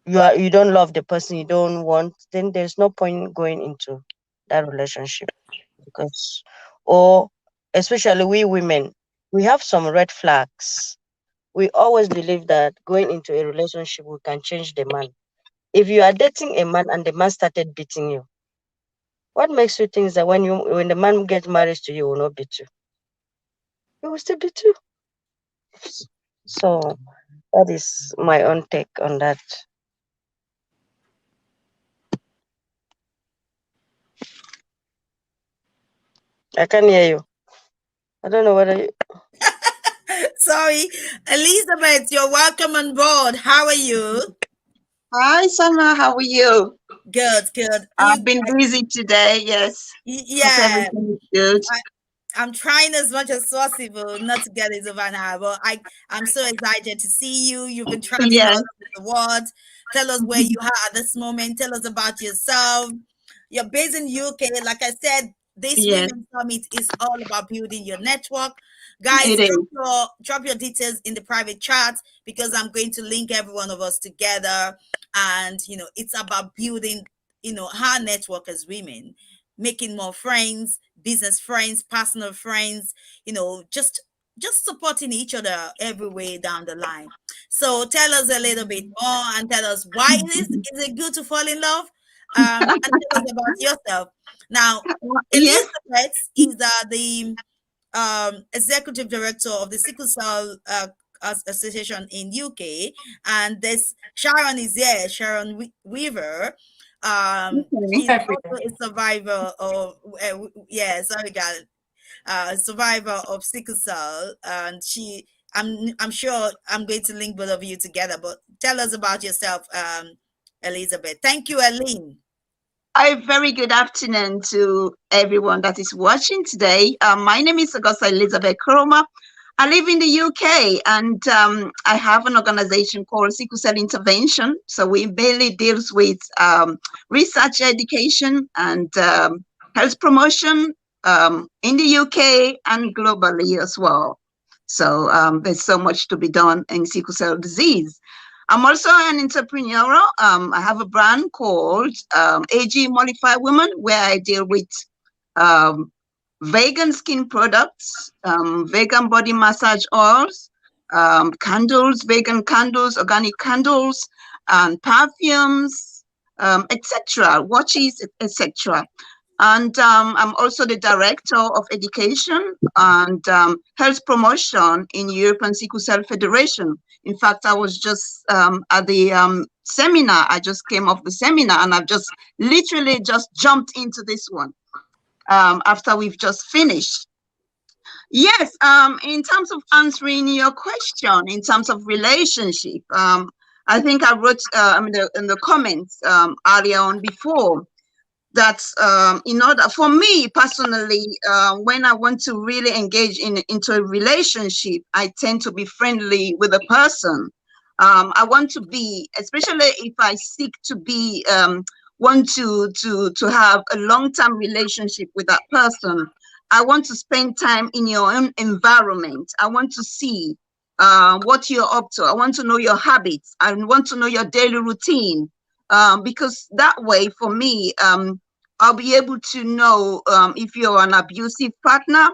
you don't love the person you don't want, then there's no point going into that relationship. Because, or especially we women, we have some red flags. We always believe that going into a relationship, we can change the man. If you are dating a man and the man started beating you, what makes you think that when the man gets married to you, will not beat you? He will still beat you. So that is my own take on that. I can hear you. I don't know whether you... Sorry, Elizabeth, you're welcome on board. How are you? Hi, Summer. How are you? Good, good. I've been busy today. Yes. Hope Yeah. everything is good. I'm trying as much as possible not to get it over now, but I'm so excited to see you. You've been traveling all Yes. over the world. Tell us where you are at this moment. Tell us about yourself. You're based in UK. Like I said, this Yes. Women's Summit is all about building your network. Guys, It is. drop your details in the private chat because I'm going to link every one of us together. And, it's about building, our network as women, making more friends, business friends, personal friends, just supporting each other every way down the line. So tell us a little bit more and tell us why is it good to fall in love? And tell us about yourself. Now, Yes. Elizabeth is the executive director of the Sickle Cell Association in UK, and this Sharon is here, Sharon Weaver. She's Okay. also a survivor of sorry guys, survivor of sickle cell, and I'm sure I'm going to link both of you together, but tell us about yourself, Elizabeth. Thank you, Aline. A very good afternoon to everyone that is watching today. My name is Augusta Elizabeth Kroma. I live in the UK, and I have an organization called Sickle Cell Intervention. So we mainly deals with research education and health promotion in the UK and globally as well. So there's so much to be done in sickle cell disease. I'm also an entrepreneur. I have a brand called AG Mollified Women, where I deal with vegan skin products, vegan body massage oils, candles, vegan candles, organic candles, and perfumes, etc., watches, etc. And I'm also the director of education and health promotion in European Sickle Cell Federation. In fact, I was just at the seminar. I just came off the seminar, and I've just literally just jumped into this one after we've just finished. Yes, in terms of answering your question, in terms of relationship, I think I wrote in the comments earlier on before that in order for me personally, when I want to really engage into a relationship, I tend to be friendly with a person. I want to be, especially if I seek to be want to have a long-term relationship with that person, I want to spend time in your own environment. I want to see what you're up to. I want to know your habits. I want to know your daily routine, because that way, for me, I'll be able to know if you're an abusive partner,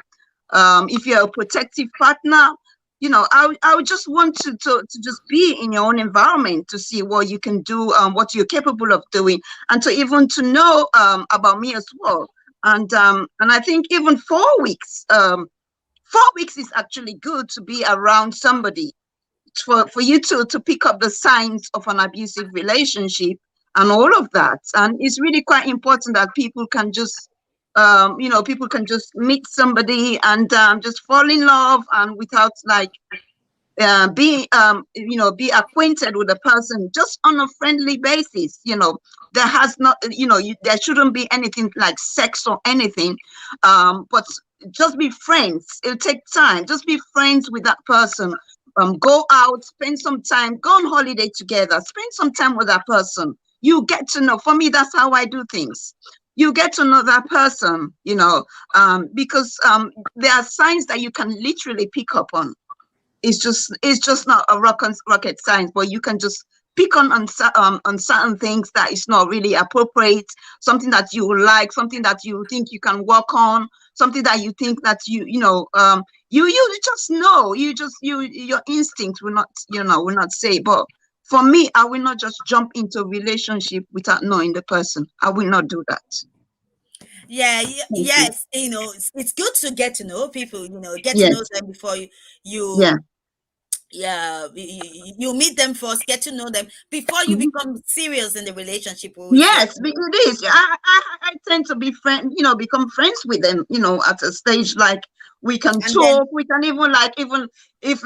if you're a protective partner. I would just want to just be in your own environment to see what you can do, what you're capable of doing, and to even to know about me as well. And I think even 4 weeks, 4 weeks is actually good to be around somebody, for you to pick up the signs of an abusive relationship and all of that. And it's really quite important that people can just people can just meet somebody and just fall in love, and without like be acquainted with the person just on a friendly basis. There has not, there shouldn't be anything like sex or anything, but just be friends. It'll take time. Just be friends with that person. Go out, spend some time, go on holiday together, spend some time with that person. You get to know. For me, that's how I do things. You get to know that person, because there are signs that you can literally pick up on. It's just not a rocket science, but you can just pick on certain things that is not really appropriate, something that you like, something that you think you can work on, something that you think that you just know, your instinct will not say. But for me, I will not just jump into a relationship without knowing the person. I will not do that. Yes, it's good to get to know people, get to Yes. know them before you meet them first, get to know them before you become serious in the relationship. Yes, it is. I tend to be become friends with them, at a stage like we can talk, we can even if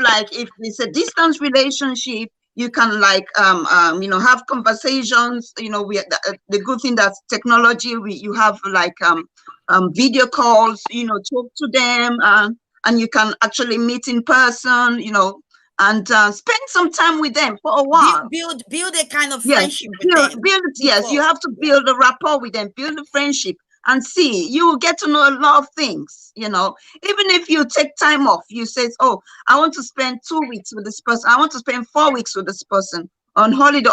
it's a distance relationship, you can have conversations. The good thing that's technology, you have video calls, talk to them, and you can actually meet in person, and spend some time with them for a while. Build a kind of friendship with them. Yes, you have to build a rapport with them, build a friendship, and see, you will get to know a lot of things. Even if you take time off, you say, oh, I want to spend 2 weeks with this person, I want to spend 4 weeks with this person on holiday,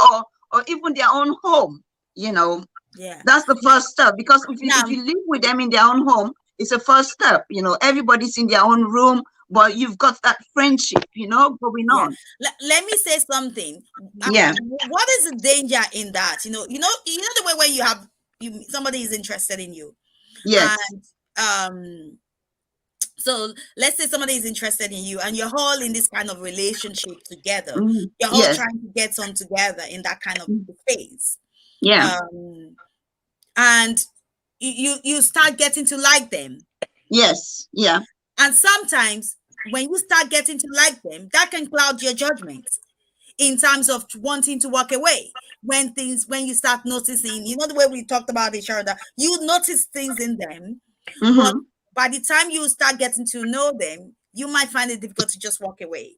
or even their own home. That's the first step, because if you live with them in their own home, it's a first step. Everybody's in their own room, but you've got that friendship, going on. Let me say something. Yeah. What is the danger in that? The way when somebody is interested in you. Yes. And so let's say somebody is interested in you, and you're all in this kind of relationship together. You're all trying to get on together in that kind of phase. Yeah. And you start getting to like them. Yes. Yeah. And sometimes when you start getting to like them, that can cloud your judgment in terms of wanting to walk away. When you start noticing, the way we talked about each other, you notice things in them, but by the time you start getting to know them, you might find it difficult to just walk away.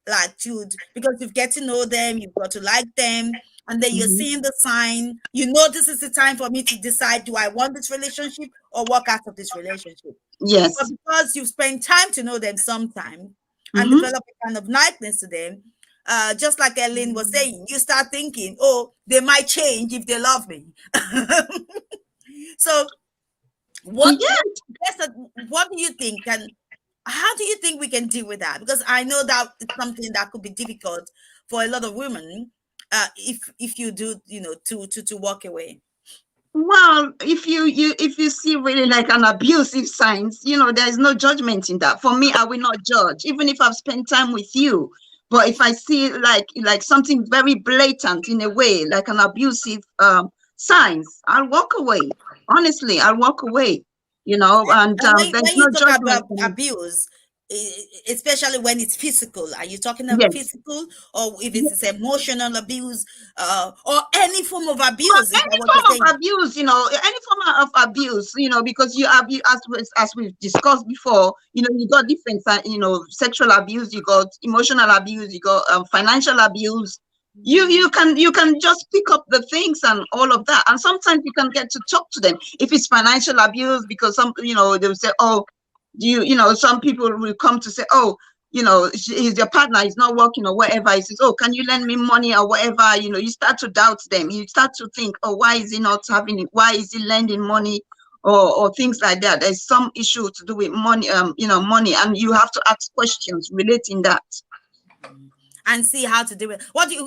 Because you get to know them, you've got to like them, and then you're seeing the sign. This is the time for me to decide, do I want this relationship or walk out of this relationship? Yes. But because you've spent time to know them sometime and develop a kind of likeness to them, just like Ellen was saying, you start thinking, oh, they might change if they love me. So what do you think? And how do you think we can deal with that? Because I know that it's something that could be difficult for a lot of women, if you do, to walk away. Well, if you see really like an abusive signs, there is no judgment in that. For me, I will not judge, even if I've spent time with you. But if I see like something very blatant in a way, like an abusive signs, I'll walk away. Honestly, I'll walk away. And there's no judgment. About abuse, especially when it's physical, are you talking about physical, or if it's emotional abuse, or any form of abuse? Any form of abuse, any form of abuse, because you have, as we've discussed before, you got different, sexual abuse, you got emotional abuse, you got financial abuse, You can just pick up the things and all of that, and sometimes you can get to talk to them if it's financial abuse, because some, they'll say, oh, some people will come to say, oh, he's your partner, he's not working or whatever. He says, oh, can you lend me money or whatever? You start to doubt them. You start to think, oh, why is he not having it? Why is he lending money? Or things like that. There's some issue to do with money, money, and you have to ask questions relating that. And see how to do it.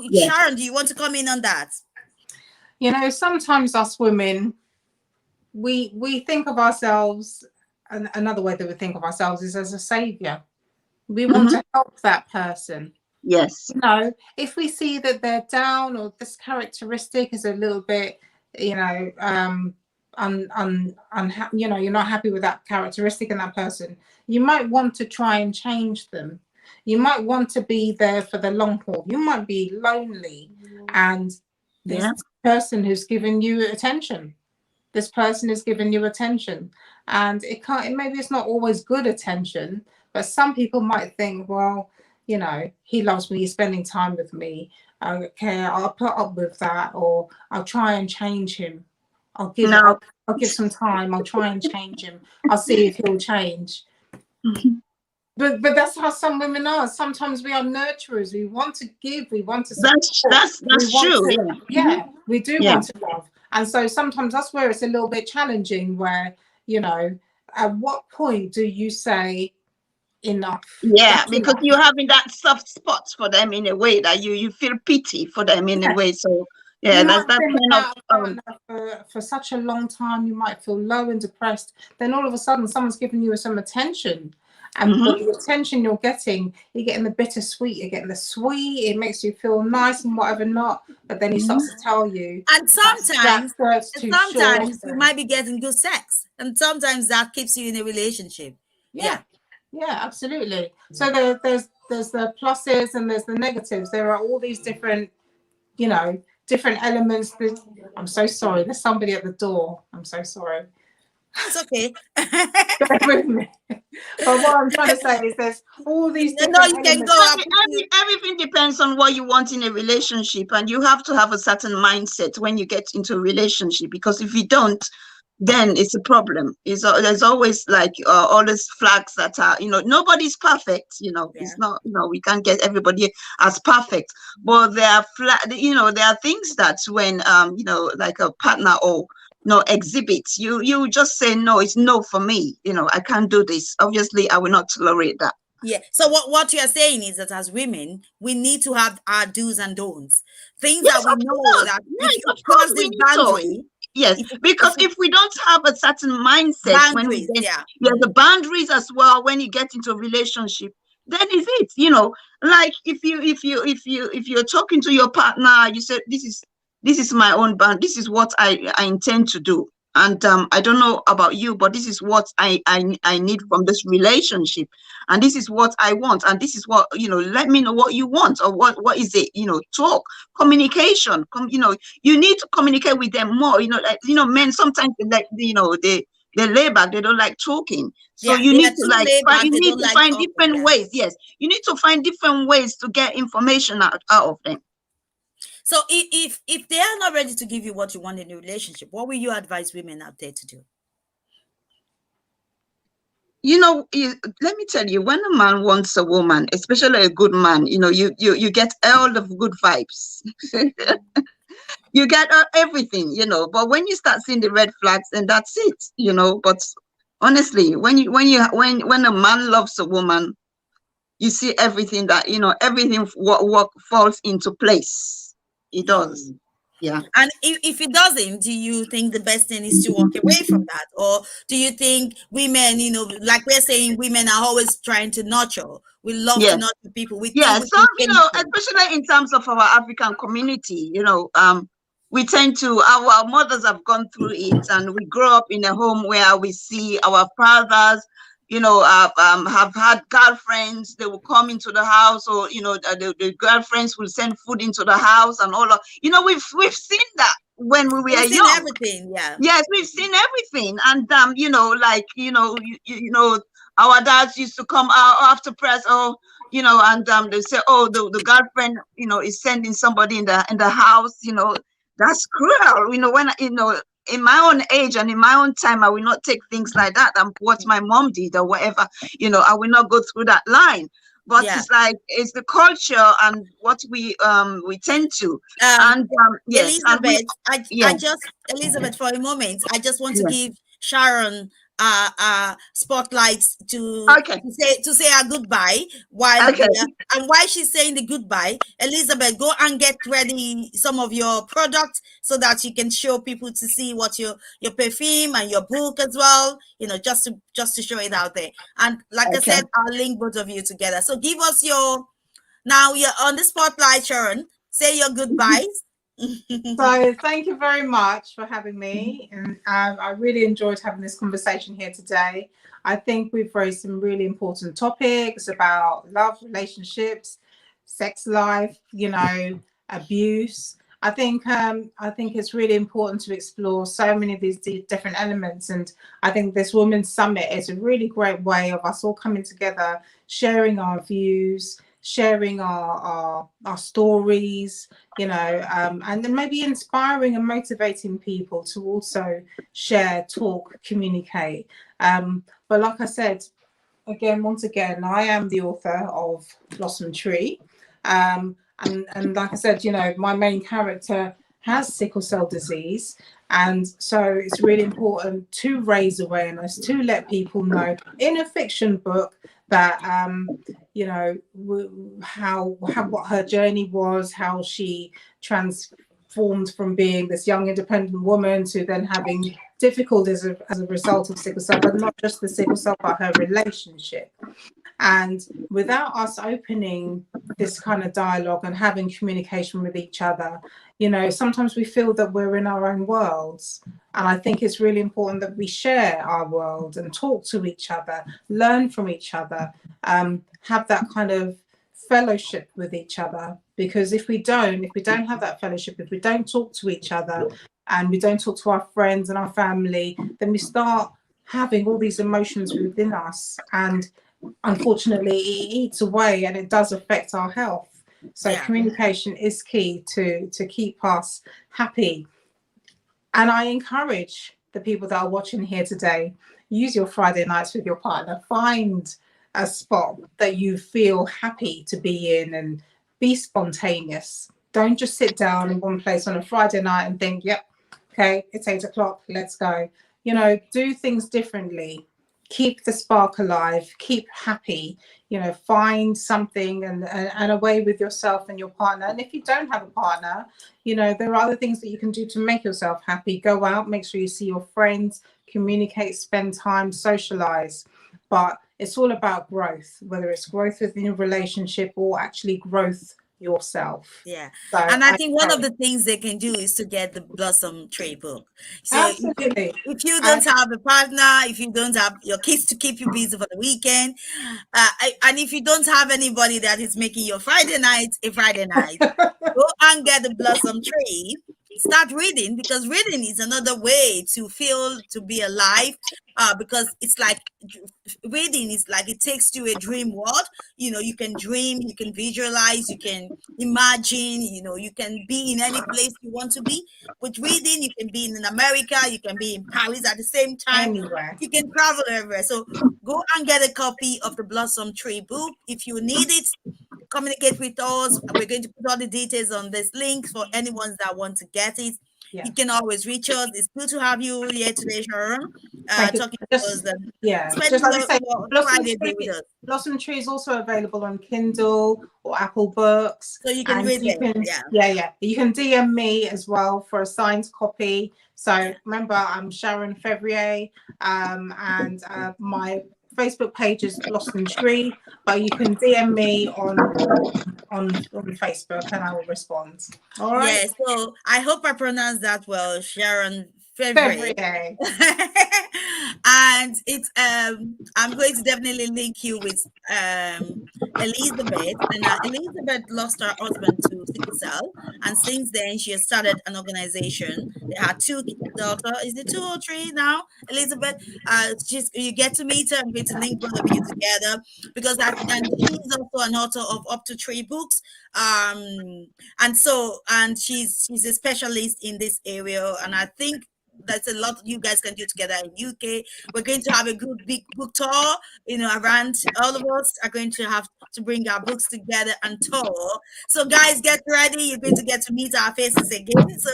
Yes. Sharon, do you want to come in on that? Sometimes us women, we think of ourselves, and another way that we think of ourselves is as a savior. We want to help that person. Yes. If we see that they're down, or this characteristic is a little bit, you're not happy with that characteristic in that person, you might want to try and change them. You might want to be there for the long haul. You might be lonely, and this person who's given you attention. This person is giving you attention, and maybe it's not always good attention, but some people might think, well, he loves me, he's spending time with me. Okay, I'll put up with that, or I'll try and change him. I'll give some time. I'll try and change him. I'll see if he'll change. But that's how some women are. Sometimes we are nurturers. We want to give. We want to support. That's true. We do want to love. And so sometimes that's where it's a little bit challenging, where, at what point do you say enough? Yeah, because you're having that soft spot for them in a way that you feel pity for them in a way. So that's that kind of for such a long time. You might feel low and depressed. Then all of a sudden someone's giving you some attention. And the attention you're getting the bittersweet, you're getting the sweet, it makes you feel nice and whatever not, but then he starts to tell you. And sometimes you might be getting good sex, and sometimes that keeps you in a relationship. Yeah, absolutely. So there's the pluses and there's the negatives. There are all these different, different elements. I'm so sorry, there's somebody at the door. I'm so sorry. It's okay. Bear with me. But what I'm trying to say is there's all these different everything depends on what you want in a relationship, and you have to have a certain mindset when you get into a relationship, because if you don't, then it's a problem. There's always all these flags that are, nobody's perfect, it's not, we can't get everybody as perfect, but there are there are things that when like a partner or exhibits, you just say, no, it's no for me, I can't do this. Obviously I will not tolerate that. Yeah. So what you are saying is that as women, we need to have our do's and don'ts, things that we know that if you cross this boundary. Yes, because if we don't have a certain mindset, when we get the boundaries as well, when you get into a relationship, then is it, like if you're talking to your partner, you said, this is my own band. This is what I intend to do. And I don't know about you, but this is what I need from this relationship. And this is what I want. And this is what, let me know what you want, or what is it, talk, communication. You need to communicate with them more. Men sometimes they lay back, they don't like talking. So you need to find different ways. Yes, you need to find different ways to get information out of them. So if they are not ready to give you what you want in a relationship, what will you advise women out there to do? Let me tell you, when a man wants a woman, especially a good man, you get all the good vibes. You get everything, but when you start seeing the red flags, then that's it, but honestly, when a man loves a woman, you see everything that, everything what falls into place. It does. Yeah. And if it doesn't, do you think the best thing is to walk away from that? Or do you think women, like we're saying, women are always trying to nurture? We love to nurture people. Especially in terms of our African community, we tend to, our mothers have gone through it, and we grow up in a home where we see our fathers, have had girlfriends. They will come into the house, or the girlfriends will send food into the house, and all of we've seen that when we were young. Everything, yeah. Yes, we've seen everything, and our dads used to come out after press, oh, you know, and they say, oh, the girlfriend, you know, is sending somebody in the house, you know. That's cruel, you know. When, you know, in my own age and in my own time, I will not take things like that and what my mom did or whatever, you know. I will not go through that line. But Yeah. it's like, it's the culture and what we tend to. And yes, and we, Elizabeth, Elizabeth, for a moment, I just want to give Sharon spotlight to okay, say a goodbye while okay, and while she's saying the goodbye. Elizabeth, go and get ready some of your products so that you can show people to see what your perfume and your book as well, you know, just to show it out there. And like I okay. said, I'll link both of you together. So give us your, now you're on the spotlight, Sharon. Say your goodbyes. So thank you very much for having me, and I really enjoyed having this conversation here today. I think we've raised some really important topics about love, relationships, sex life, you know, abuse. I think it's really important to explore so many of these different elements, and I think this Women's Summit is a really great way of us all coming together, sharing our views, sharing our stories, you know, and then maybe inspiring and motivating people to also share, talk, communicate. But like I said, once again, I am the author of Blossom Tree. And like I said, you know, my main character has sickle cell disease. And so it's really important to raise awareness, to let people know in a fiction book that, you know, how what her journey was, how she transformed from being this young independent woman to then having difficulties as a result of sickle cell, but not just the sickle cell, but her relationship. And without us opening this kind of dialogue and having communication with each other, you know, sometimes we feel that we're in our own worlds. And I think it's really important that we share our world and talk to each other, learn from each other, have that kind of fellowship with each other. Because if we don't have that fellowship, if we don't talk to each other and we don't talk to our friends and our family, then we start having all these emotions within us, and unfortunately it eats away and it does affect our health. So communication is key to keep us happy. And I encourage the people that are watching here today, use your Friday nights with your partner. Find a spot that you feel happy to be in and be spontaneous. Don't just sit down in one place on a Friday night and think, yep, okay, it's 8 o'clock, let's go. You know, do things differently. Keep the spark alive, keep happy, you know, find something and a way with yourself and your partner. And if you don't have a partner, you know, there are other things that you can do to make yourself happy. Go out, make sure you see your friends, communicate, spend time, socialize. But it's all about growth, whether it's growth within your relationship or actually growth yourself. Yeah. So And I think one of the things they can do is to get the Blossom Tree book. So absolutely. If you don't have a partner, if you don't have your kids to keep you busy for the weekend, and if you don't have anybody that is making your Friday night a Friday night, go and get the Blossom Tree. Start reading, because reading is another way to feel, to be alive, because it's like reading is like it takes to a dream world. You know, you can dream, you can visualize, you can imagine, you know, you can be in any place you want to be. With reading, you can be in America, you can be in Paris at the same time. Anywhere. You can travel everywhere. So go and get a copy of the Blossom Tree book. If you need it, communicate with us. We're going to put all the details on this link for anyone that wants to get it. You can always reach us. It's good to have you here today, Sharon. Talking to us. Just like I say, Blossom Tree is also available on Kindle or Apple Books. So you can read it. You can DM me as well for a signed copy. So remember, I'm Sharon Fevrier, and my Facebook page is Blossom Tree, but you can DM me on Facebook and I will respond. All right. Yeah, so I hope I pronounced that well, Sharon Fevrier. And it's I'm going to definitely link you with Elizabeth. And Elizabeth lost her husband to sickle cell, and since then she has started an organization. They had two daughters. Is it 2 or 3 now, Elizabeth? You get to meet her. I'm going to link both of you together because and she's also an author of up to 3 books. And she's a specialist in this area, and I think that's a lot you guys can do together in UK. We're going to have a good big book tour, around. All of us are going to have to bring our books together and tour. So guys, get ready. You're going to get to meet our faces again. So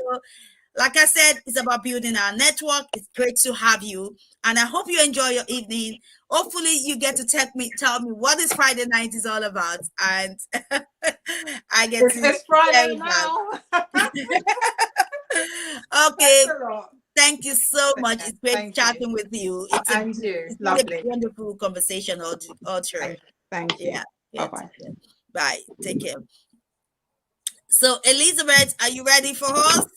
like I said, it's about building our network. It's great to have you, and I hope you enjoy your evening. Hopefully you get to tell me what this Friday night is all about, and I get to It's Friday now. Okay. Thanks a lot. Thank you so much. It's great Thank chatting you. with you. And It's been lovely. a wonderful conversation all through. Thank you. Yeah. Bye-bye. Bye. Take care. So, Elizabeth, are you ready for us?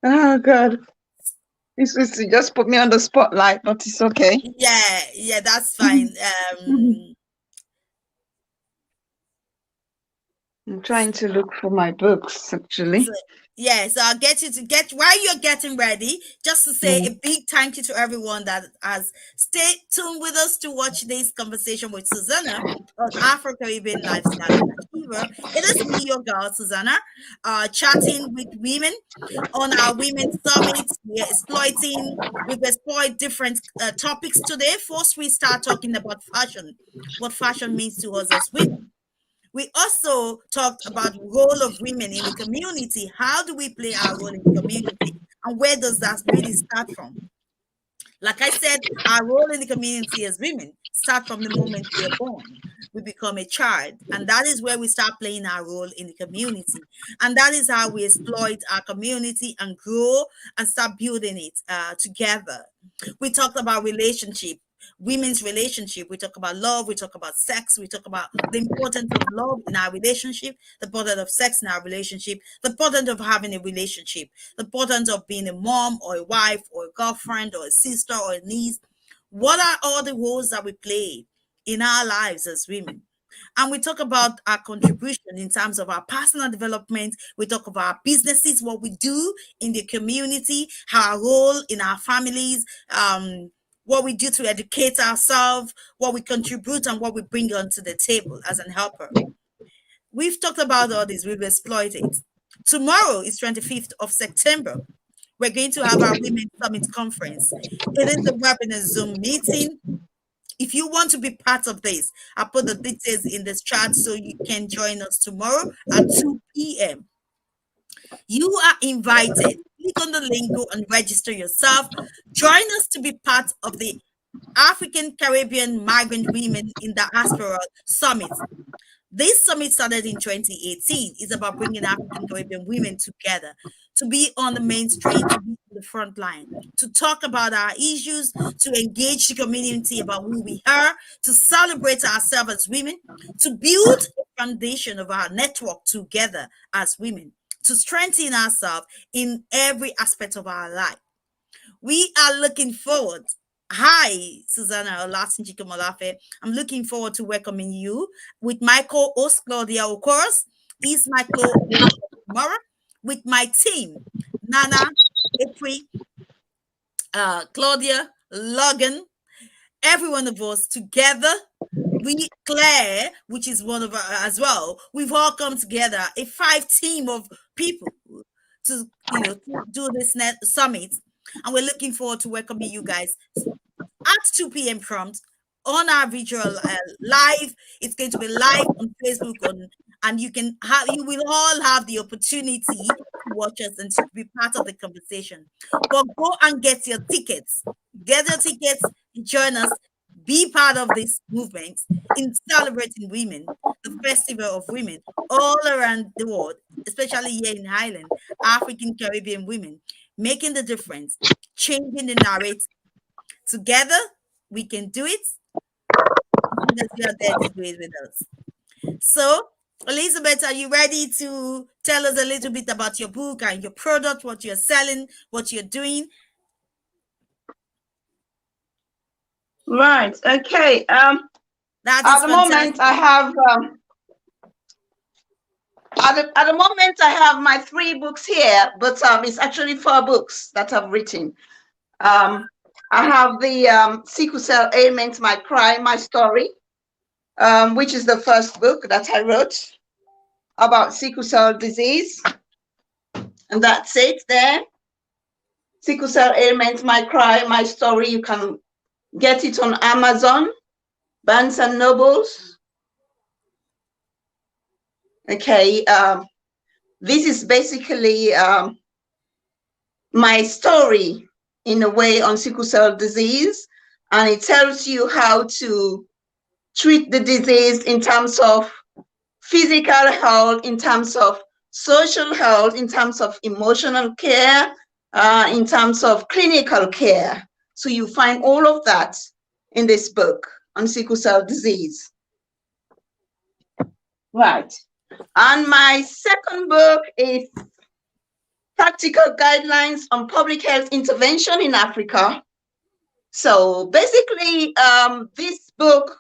Oh God. This is to just put me on the spotlight, but it's okay. Yeah, that's fine. I'm trying to look for my books, actually. So I'll get you to while you're getting ready, just to say a big thank you to everyone that has stayed tuned with us to watch this conversation with Susuana on African Caribbean Lifestyle Achiever. It is me, your girl, Susuana, chatting with women on our Women's Summit. We've explored different topics today. First, we start talking about fashion, what fashion means to us as women. We also talked about the role of women in the community. How do we play our role in the community? And where does that really start from? Like I said, our role in the community as women start from the moment we are born. We become a child, and that is where we start playing our role in the community. And that is how we exploit our community and grow and start building it together. We talked about relationship, women's relationship. We talk about love. We talk about sex. We talk about the importance of love in our relationship, the importance of sex in our relationship, the importance of having a relationship, the importance of being a mom or a wife or a girlfriend or a sister or a niece. What are all the roles that we play in our lives as women? And we talk about our contribution in terms of our personal development. We talk about our businesses, what we do in the community, our role in our families, what we do to educate ourselves, what we contribute, and what we bring onto the table as an helper. We've talked about all this, we've exploited. Tomorrow is 25th of September. We're going to have our Women's Summit Conference. It is a webinar Zoom meeting. If you want to be part of this, I'll put the details in this chat so you can join us tomorrow at 2 p.m. You are invited. Click on the link, go and register yourself. Join us to be part of the African Caribbean Migrant Women in Diaspora Summit. This summit started in 2018. It's about bringing African Caribbean women together to be on the mainstream, to be on the front line, to talk about our issues, to engage the community about who we are, to celebrate ourselves as women, to build a foundation of our network together as women, to strengthen ourselves in every aspect of our life. We are looking forward. Hi, Susuana Olatunji. I'm looking forward to welcoming you with my co-host, Claudia, of course. He's my co-host tomorrow with my team, Nana, April, Claudia, Logan, every one of us together. We, Claire, which is one of our as well, we've all come together, a 5 team of people to do this summit. And we're looking forward to welcoming you guys at 2 p.m. prompt on our virtual live. It's going to be live on Facebook, and you will all have the opportunity to watch us and to be part of the conversation. But go and get your tickets. Get your tickets, join us, be part of this movement in celebrating women, the festival of women all around the world, especially here in Ireland, African Caribbean women, making the difference, changing the narrative. Together, we can do it. As you are there to do it with us. So, Elizabeth, are you ready to tell us a little bit about your book and your product, what you're selling, what you're doing? Right. Okay. That At is the moment, I have. At the moment, I have my 3 books here, but it's actually 4 books that I've written. I have the Sickle Cell Ailment, My Cry, My Story, which is the first book that I wrote about sickle cell disease. And that's it there. Sickle Cell Ailment, My Cry, My Story. You can get it on Amazon, Barnes and Nobles. Okay. This is basically my story in a way on sickle cell disease, and it tells you how to treat the disease in terms of physical health, in terms of social health, in terms of emotional care, in terms of clinical care. So you find all of that in this book on sickle cell disease. Right. And my second book is Practical Guidelines on Public Health Intervention in Africa. So basically, this book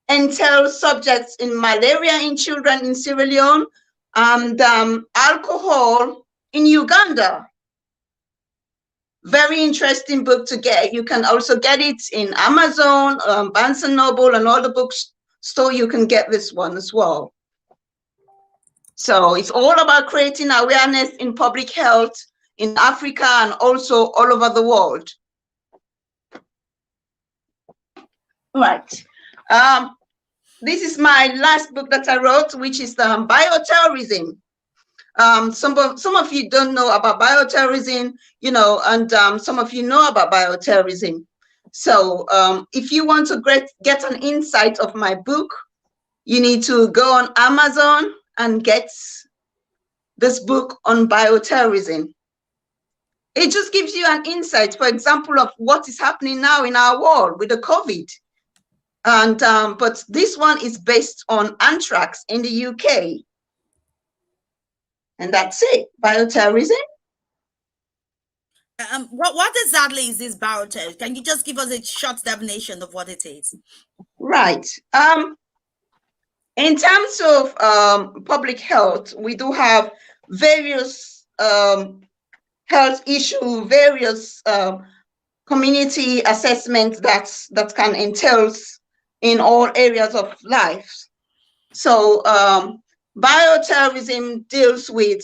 entails subjects in malaria in children in Sierra Leone and alcohol in Uganda. Very interesting book to get. You can also get it in Amazon, Barnes and Noble, and all the bookstore. You can get this one as well. So it's all about creating awareness in public health in Africa and also all over the world. Right. This is my last book that I wrote, which is bioterrorism. Some of you don't know about bioterrorism, you know, and some of you know about bioterrorism. So if you want to get an insight of my book, you need to go on Amazon and get this book on bioterrorism. It just gives you an insight, for example, of what is happening now in our world with the COVID. And but this one is based on anthrax in the UK. And that's it, bioterrorism. What exactly is this bioterrorism? Can you just give us a short definition of what it is? Right. In terms of public health, we do have various health issues, various community assessments that can entail in all areas of life. So bioterrorism deals with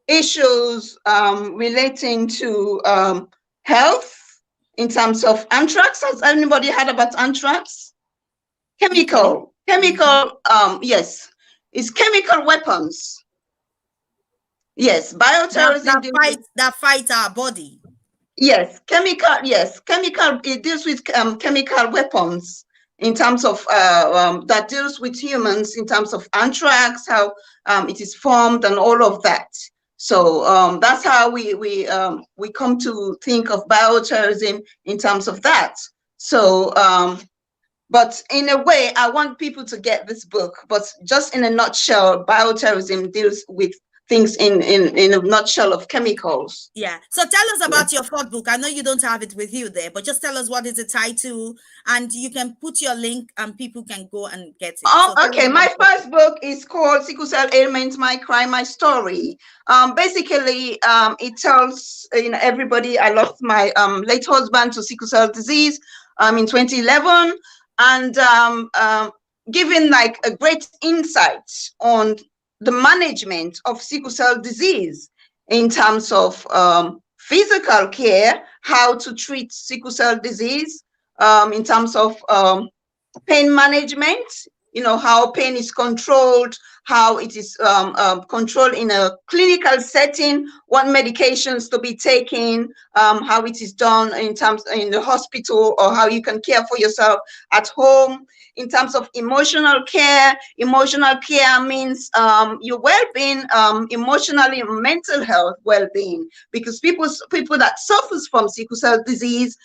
issues relating to health in terms of anthrax. Has anybody heard about anthrax? Chemical, yes, it's chemical weapons. Yes, bioterrorism that fight our body. Yes, it deals with chemical weapons in terms of that deals with humans in terms of anthrax, how it is formed and all of that. So that's how we come to think of bioterrorism in terms of that. So but in a way, I want people to get this book, but just in a nutshell, bioterrorism deals with things in a nutshell of chemicals. Yeah. So tell us about your fourth book. I know you don't have it with you there, but just tell us what is the title, and you can put your link and people can go and get it. Oh, so okay. My first book is called Sickle Cell Ailment, My Cry, My Story. Basically, it tells everybody. I lost my late husband to sickle cell disease in 2011, and giving like a great insight on the management of sickle cell disease in terms of physical care, how to treat sickle cell disease, in terms of pain management, how pain is controlled, how it is controlled in a clinical setting, what medications to be taken, how it is done in the hospital, or how you can care for yourself at home. In terms of emotional care means your well-being, emotionally and mental health well-being, because people that suffers from sickle cell disease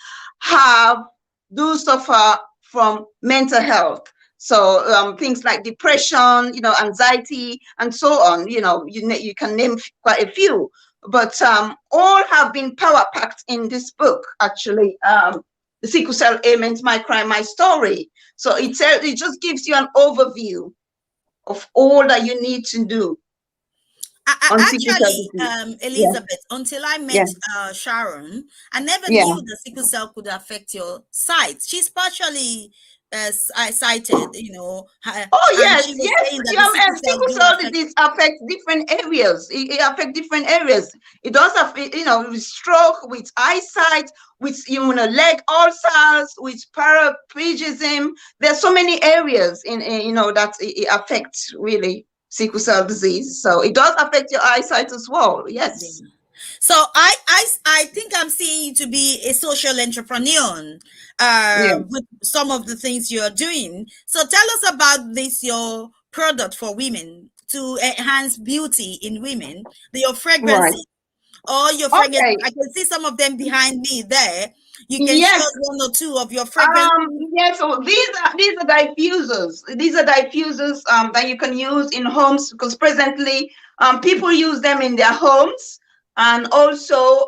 do suffer from mental health. So things like depression, anxiety, and so on. You can name quite a few, but all have been power packed in this book. Actually, The sickle cell ailment, my crime, my story. So it just gives you an overview of all that you need to do on sickle cell disease. Elizabeth, until I met Sharon, I never knew that sickle cell could affect your sight. She's partially sighted, you know. Oh and yes, she was yes. saying that Sickle cell disease affects different areas. It affects different areas. It does affect, you know, with stroke, with eyesight, with leg ulcers, with paraplegism. There's so many areas in that it affects really sickle cell disease. So it does affect your eyesight as well. Yes. So I think I'm seeing you to be a social entrepreneur with some of the things you're doing. So tell us about this, your product for women to enhance beauty in women, your fragrances. Or your fragrance. Okay. I can see some of them behind me there. You can show one or two of your fragrances. Yes, so these are diffusers. These are diffusers that you can use in homes, because presently people use them in their homes and also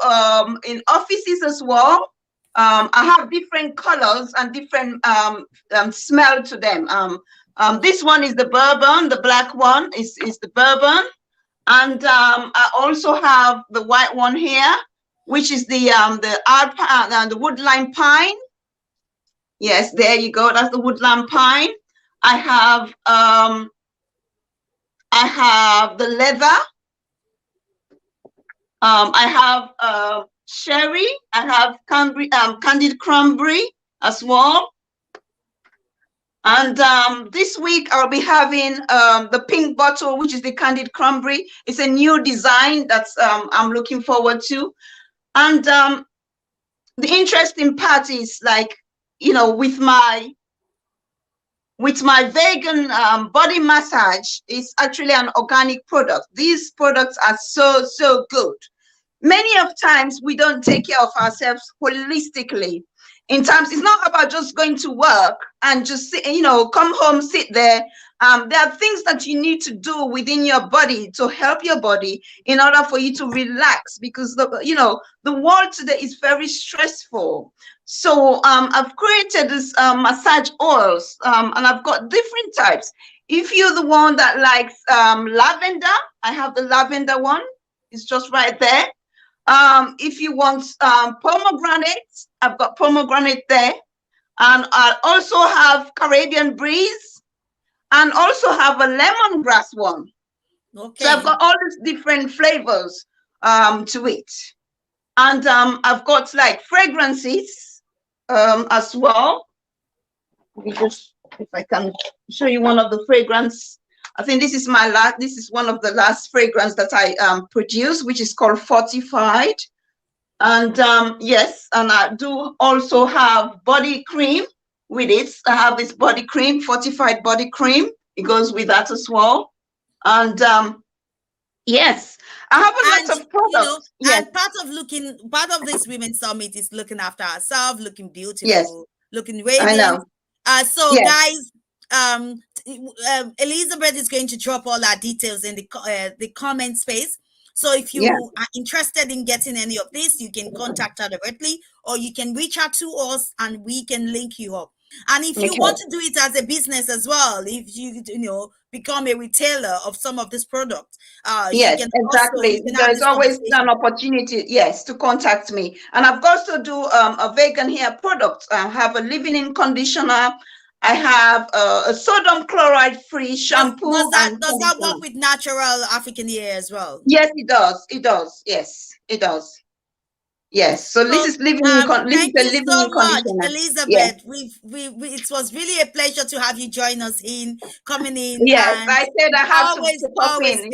in offices as well. I have different colors and different smell to them. This one is the bourbon. The black one is the bourbon. And I also have the white one here, which is the woodland pine. Yes, there you go. That's the woodland pine. I have the leather. I have sherry. I have candied cranberry as well. And this week I'll be having the pink bottle, which is the candied cranberry. It's a new design that's I'm looking forward to. And the interesting part is, like, with my vegan body massage, it's actually an organic product. These products are so good. Many of times we don't take care of ourselves holistically. In terms, it's not about just going to work and just come home, sit there. There are things that you need to do within your body to help your body in order for you to relax, because the world today is very stressful. So I've created this massage oils, and I've got different types. If you're the one that likes lavender, I have the lavender one. It's just right there. If you want pomegranate, I've got pomegranate there. And I also have Caribbean breeze, and also have a lemongrass one. Okay. So I've got all these different flavors to it. And I've got like fragrances as well. Let me just, if I can show you one of the fragrance. I think this is one of the last fragrance that I produce, which is called Fortified. And yes, and I do also have body cream with it. I have this body cream, Fortified body cream. It goes with that as well. And yes, I have a lot of products. And part of this Women's Summit is looking after ourselves, looking beautiful, looking radiant. I know. Guys, Elizabeth is going to drop all our details in the comment space. So if you are interested in getting any of this, you can contact her directly, or you can reach out to us and we can link you up. And if you want to do it as a business as well, if you become a retailer of some of this product, yes, exactly. There's always an opportunity, to contact me. And I've also do a vegan hair product. I have a leave-in conditioner. I have a sodium chloride free shampoo. Does that work with natural African hair as well? Yes, it does. It does. Yes, it does. Yes. So this is living in thank you so much, Elizabeth. Yes. It was really a pleasure to have you join us coming in. Yes, I said I have to pop in.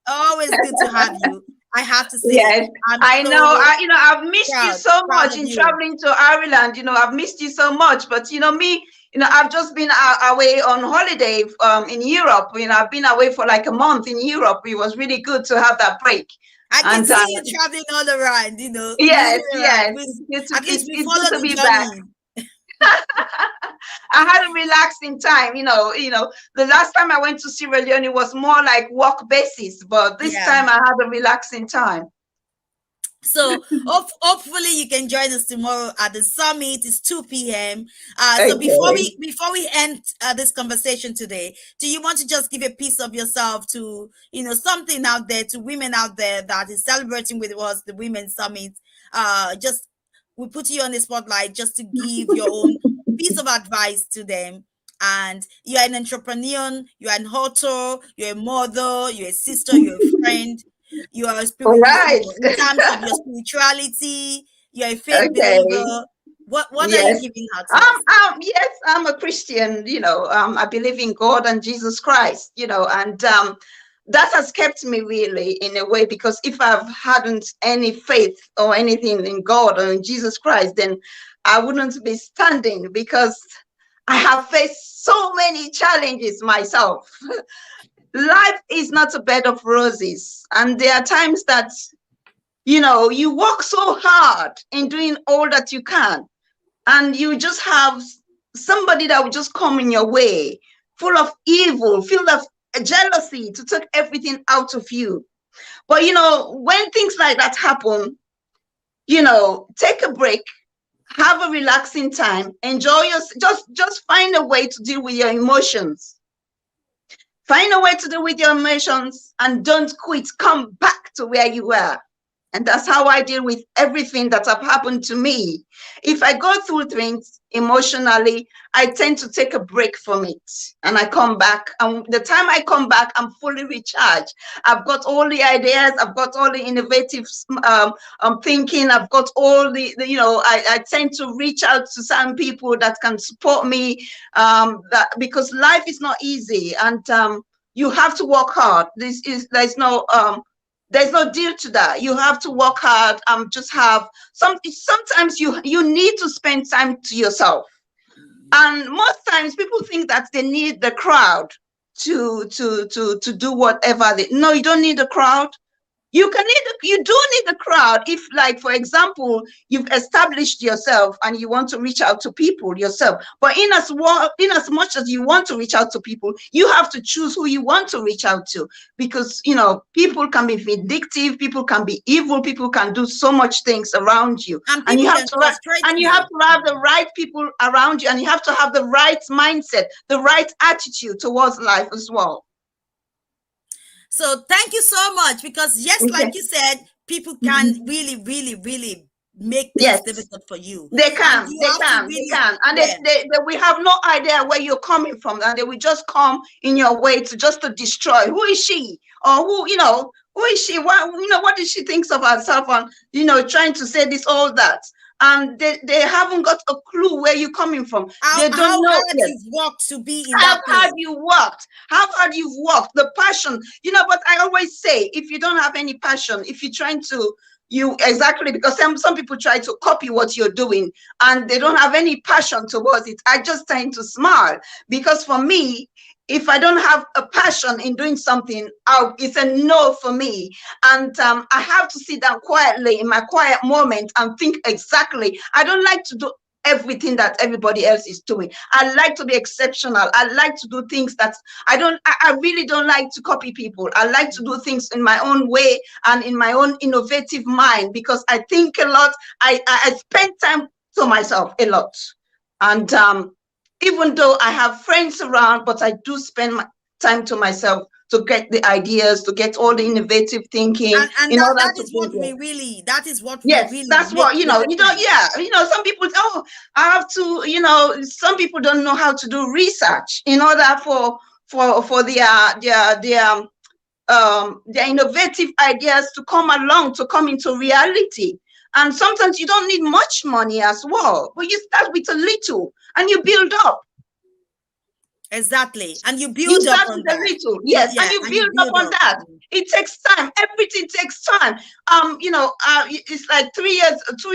Always good to have you. I have to say, yes, I've missed you so much in traveling to Ireland. I've missed you so much, but I've just been away on holiday in Europe. I've been away for like a month in Europe. It was really good to have that break. I can see you traveling all around, Yes, yes. At least we follow the journey. I had a relaxing time, the last time I went to Sierra Leone, it was more like work basis, but this time I had a relaxing time. So hopefully you can join us tomorrow at the summit. It's 2 p.m. So Okay. before we end this conversation today, do you want to just give a piece of yourself to, something out there, to women out there that is celebrating with us the Women's Summit? Just we put you on the spotlight just to give your own piece of advice to them. And you're an entrepreneur, you're an author, you're a mother, you're a sister, you're a friend. You are All right. in terms of your spirituality, you're a faith Okay. believer. What are you Yes. giving out to us? Yes, I'm a Christian, I believe in God and Jesus Christ, and that has kept me really in a way, because if I hadn't any faith or anything in God or in Jesus Christ, then I wouldn't be standing, because I have faced so many challenges myself. Life is not a bed of roses, and there are times that you work so hard in doing all that you can, and you just have somebody that will just come in your way, full of evil, full of jealousy, to take everything out of you. But when things like that happen, take a break, have a relaxing time, enjoy your, just find a way to deal with your emotions. Find a way to deal with your emotions, and don't quit. Come back to where you were. And that's how I deal with everything that have happened to me. If I go through things emotionally, I tend to take a break from it, and I come back. And the time I come back, I'm fully recharged. I've got all the ideas. I've got all the innovative thinking. I've got all the I tend to reach out to some people that can support me, because life is not easy, and you have to work hard. There's no deal to that. You have to work hard. Just have sometimes you need to spend time to yourself. And most times people think that they need the crowd to do whatever no, you don't need the crowd. You do need the crowd if, like, for example, you've established yourself and you want to reach out to people yourself. But in as much as you want to reach out to people, you have to choose who you want to reach out to, because people can be vindictive, people can be evil, people can do so much things around you, and you have to have the right people around you, and you have to have the right mindset, the right attitude towards life as well. So thank you so much, because yes, like you said, people can really, really, really make things difficult for you. They can, and we have no idea where you're coming from, and they will just come in your way to destroy. Who is she? Or who is she? What does she think of herself? And trying to say this, all that. And they haven't got a clue where you're coming from. They don't know. How hard you've worked to be in that place. How hard you've worked, the passion. But I always say, if you don't have any passion, if you're trying to, because some people try to copy what you're doing and they don't have any passion towards it, I just tend to smile, because for me, if I don't have a passion in doing something, it's a no for me. And I have to sit down quietly in my quiet moment and think exactly. I don't like to do everything that everybody else is doing. I like to be exceptional. I like to do things that I really don't like to copy people. I like to do things in my own way and in my own innovative mind, because I think a lot. I spend time to myself a lot. And even though I have friends around, but I do spend my time to myself to get the ideas, to get all the innovative thinking. And that is what we really. That's what some people. I have to. Some people don't know how to do research in order for their innovative ideas to come into reality. And sometimes you don't need much money as well, but you start with a little and you build up. Exactly. And you build up on that. Little, yes, and you build up on that. It takes time. Everything takes time. It's like 2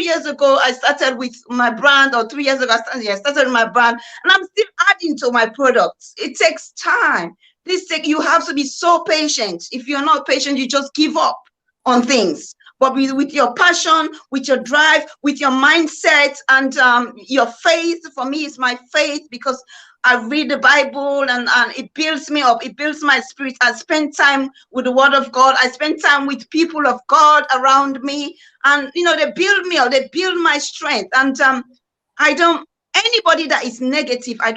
years ago, I started with my brand, or 3 years ago, I started with my brand, and I'm still adding to my products. It takes time. You have to be so patient. If you're not patient, you just give up on things. but with your passion, with your drive, with your mindset, and your faith. For me, it's my faith, because I read the Bible, and it builds me up. It builds my spirit. I spend time with the Word of God. I spend time with people of God around me, and they build me up. They build my strength. And I don't. Anybody that is negative, I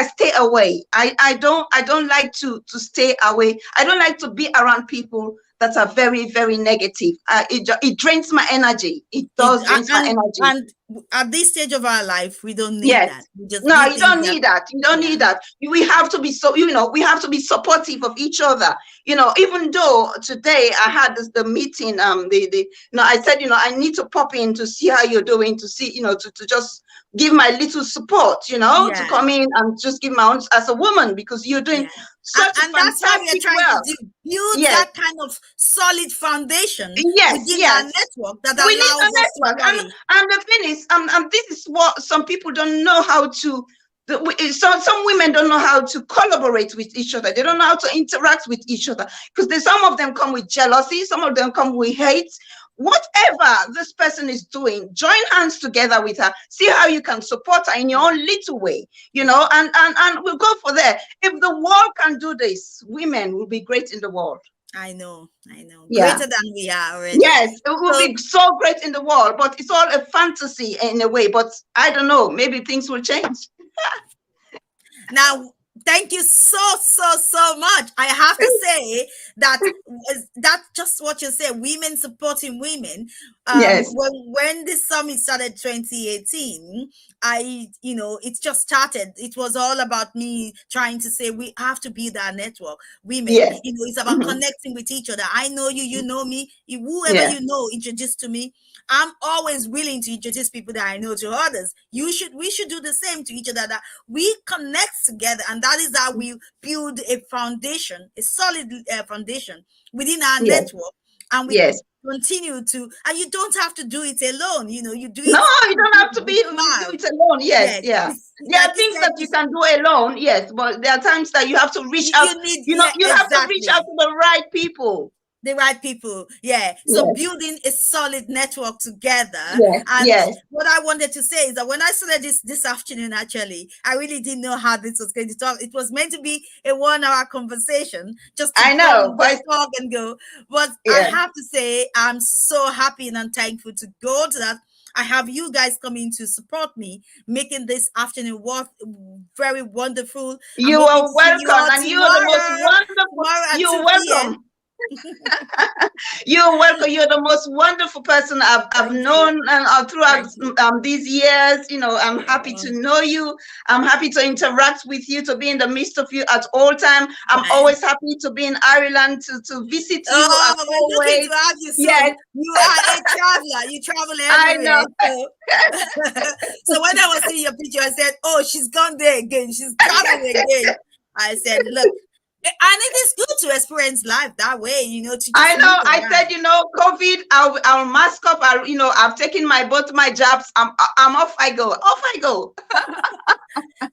stay away. I don't like to stay away. I don't like to be around people that are very, very negative. It drains my energy. It does drains my energy. And at this stage of our life, we don't need Yes. that. We just No, need you don't things need that. You don't need that. We have to be we have to be supportive of each other. Even though today I had the meeting, I said, I need to pop in to see how you're doing, to see, to just give my little support, to come in and just give my own as a woman, because you're doing such a and that's what we are fantastic trying work. to do. Build that kind of solid foundation within our network that we need allows a us network. to And the thing is, this is what some people don't know how to. Some women don't know how to collaborate with each other. They don't know how to interact with each other, because some of them come with jealousy, some of them come with hate. Whatever this person is doing, join hands together with her. See how you can support her in your own little way, and we'll go for there. If the world can do this, women will be great in the world. I know. Yeah. Greater than we are already. Yes, it will be so great in the world, but it's all a fantasy in a way. But I don't know, maybe things will change. Now, thank you so much. I have to say that's just what you say, women supporting women. Yes. When this summit started 2018, it just started. It was all about me trying to say we have to build our network. Women, yes. It's about connecting with each other. I know you, you know me. Whoever you know, introduce to me. I'm always willing to introduce people that I know to others. We should do the same to each other, that we connect together, and that is how we build a foundation, a solid foundation within our network, and we continue to. And you don't have to do it alone. You do it. No, you don't have to do it alone. Yes. There are things that you can do alone. Yes, but there are times that you have to reach out. You have to reach out to the right people. The right people, So building a solid network together. What I wanted to say is that when I started this afternoon, actually, I really didn't know how this was going to talk. It was meant to be a 1-hour conversation, just to talk and go. But I have to say, I'm so happy and I'm thankful to God that I have you guys coming to support me, making this afternoon very wonderful. You are welcome, and you are the most wonderful. You're welcome. You're welcome. You're the most wonderful person I've known throughout these years. I'm happy to know you. I'm happy to interact with you, to be in the midst of you at all time. I'm always happy to be in Ireland to visit you. We're looking to have you soon. Yes. You are a traveler. You travel everywhere. I know. So when I was seeing your picture, I said, "Oh, she's gone there again. She's traveling again." I said, "Look." And it is good to experience life that way, I know. I said, COVID, I'll mask up. I've taken both my jabs. I'm off. I go.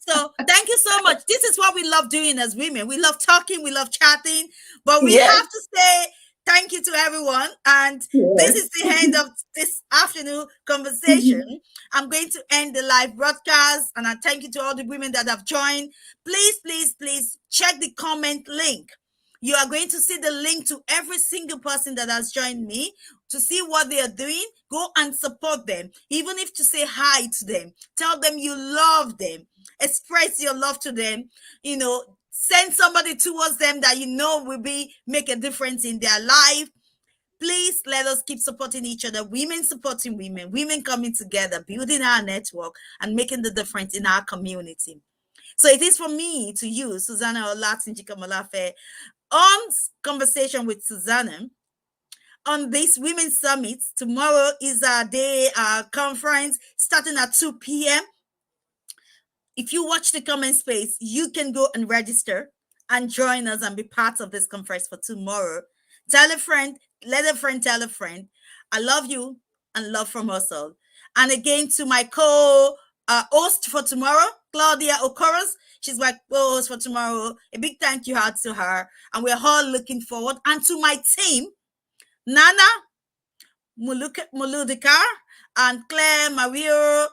So thank you so much. This is what we love doing as women. We love talking. We love chatting. But we have to say thank you to everyone. And this is the end of this afternoon conversation. I'm going to end the live broadcast. And I thank you to all the women that have joined. Please check the comment link. You are going to see the link to every single person that has joined me to see what they are doing. Go and support them. Even if to say hi to them, tell them you love them, express your love to them, send somebody towards them that will make a difference in their life. Please let us keep supporting each other. Women supporting women coming together, building our network and making the difference in our community. So it is for me to you, Susuana Olatunji-Komolafe, on Conversation with Susuana on this Women's Summit. Tomorrow is our day, our conference starting at 2 p.m. If you watch the comment space, you can go and register and join us and be part of this conference for tomorrow. Tell a friend, let a friend tell a friend. I love you and love from us all. And again, to my host for tomorrow, Claudia Okoros. She's my co-host for tomorrow. A big thank you out to her. And we're all looking forward. And to my team, Nana, Muludikar, and Claire Mario,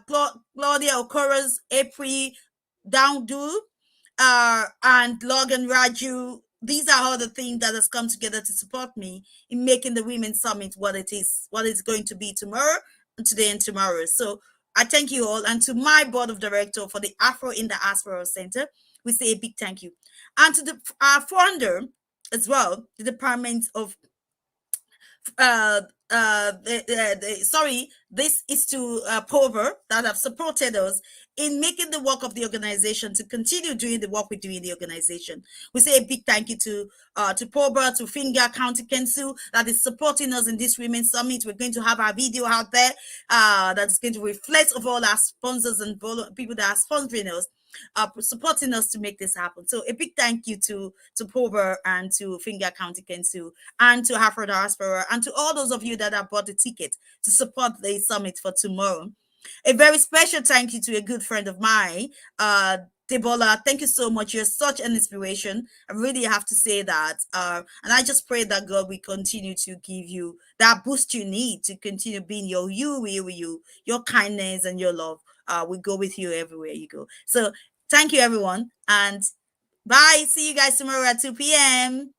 Claudia Okoras, April Downdu, and Logan Raju. These are all the things that has come together to support me in making the Women's Summit what it is, what it's going to be tomorrow, and today and tomorrow. So I thank you all, and to my board of directors for the Afro in the Diaspora Center, we say a big thank you, and to our founder as well, the Department of this is to Pover that have supported us in making the work of the organization to continue doing the work we do in the organization. We say a big thank you to Pover, to Finger County Council that is supporting us in this Women's Summit. We're going to have our video out there that's going to reflect of all our sponsors and people that are sponsoring us, supporting us to make this happen. So a big thank you to Pover and to Finger County Council and to Afro Diaspora and to all those of you that have bought the ticket to support the summit for tomorrow. A very special thank you to a good friend of mine, Debola. Thank you so much. You're such an inspiration. I really have to say that. And I just pray that God will continue to give you that boost you need to continue being your kindness and your love. We go with you everywhere you go. So thank you, everyone. And bye. See you guys tomorrow at 2 p.m.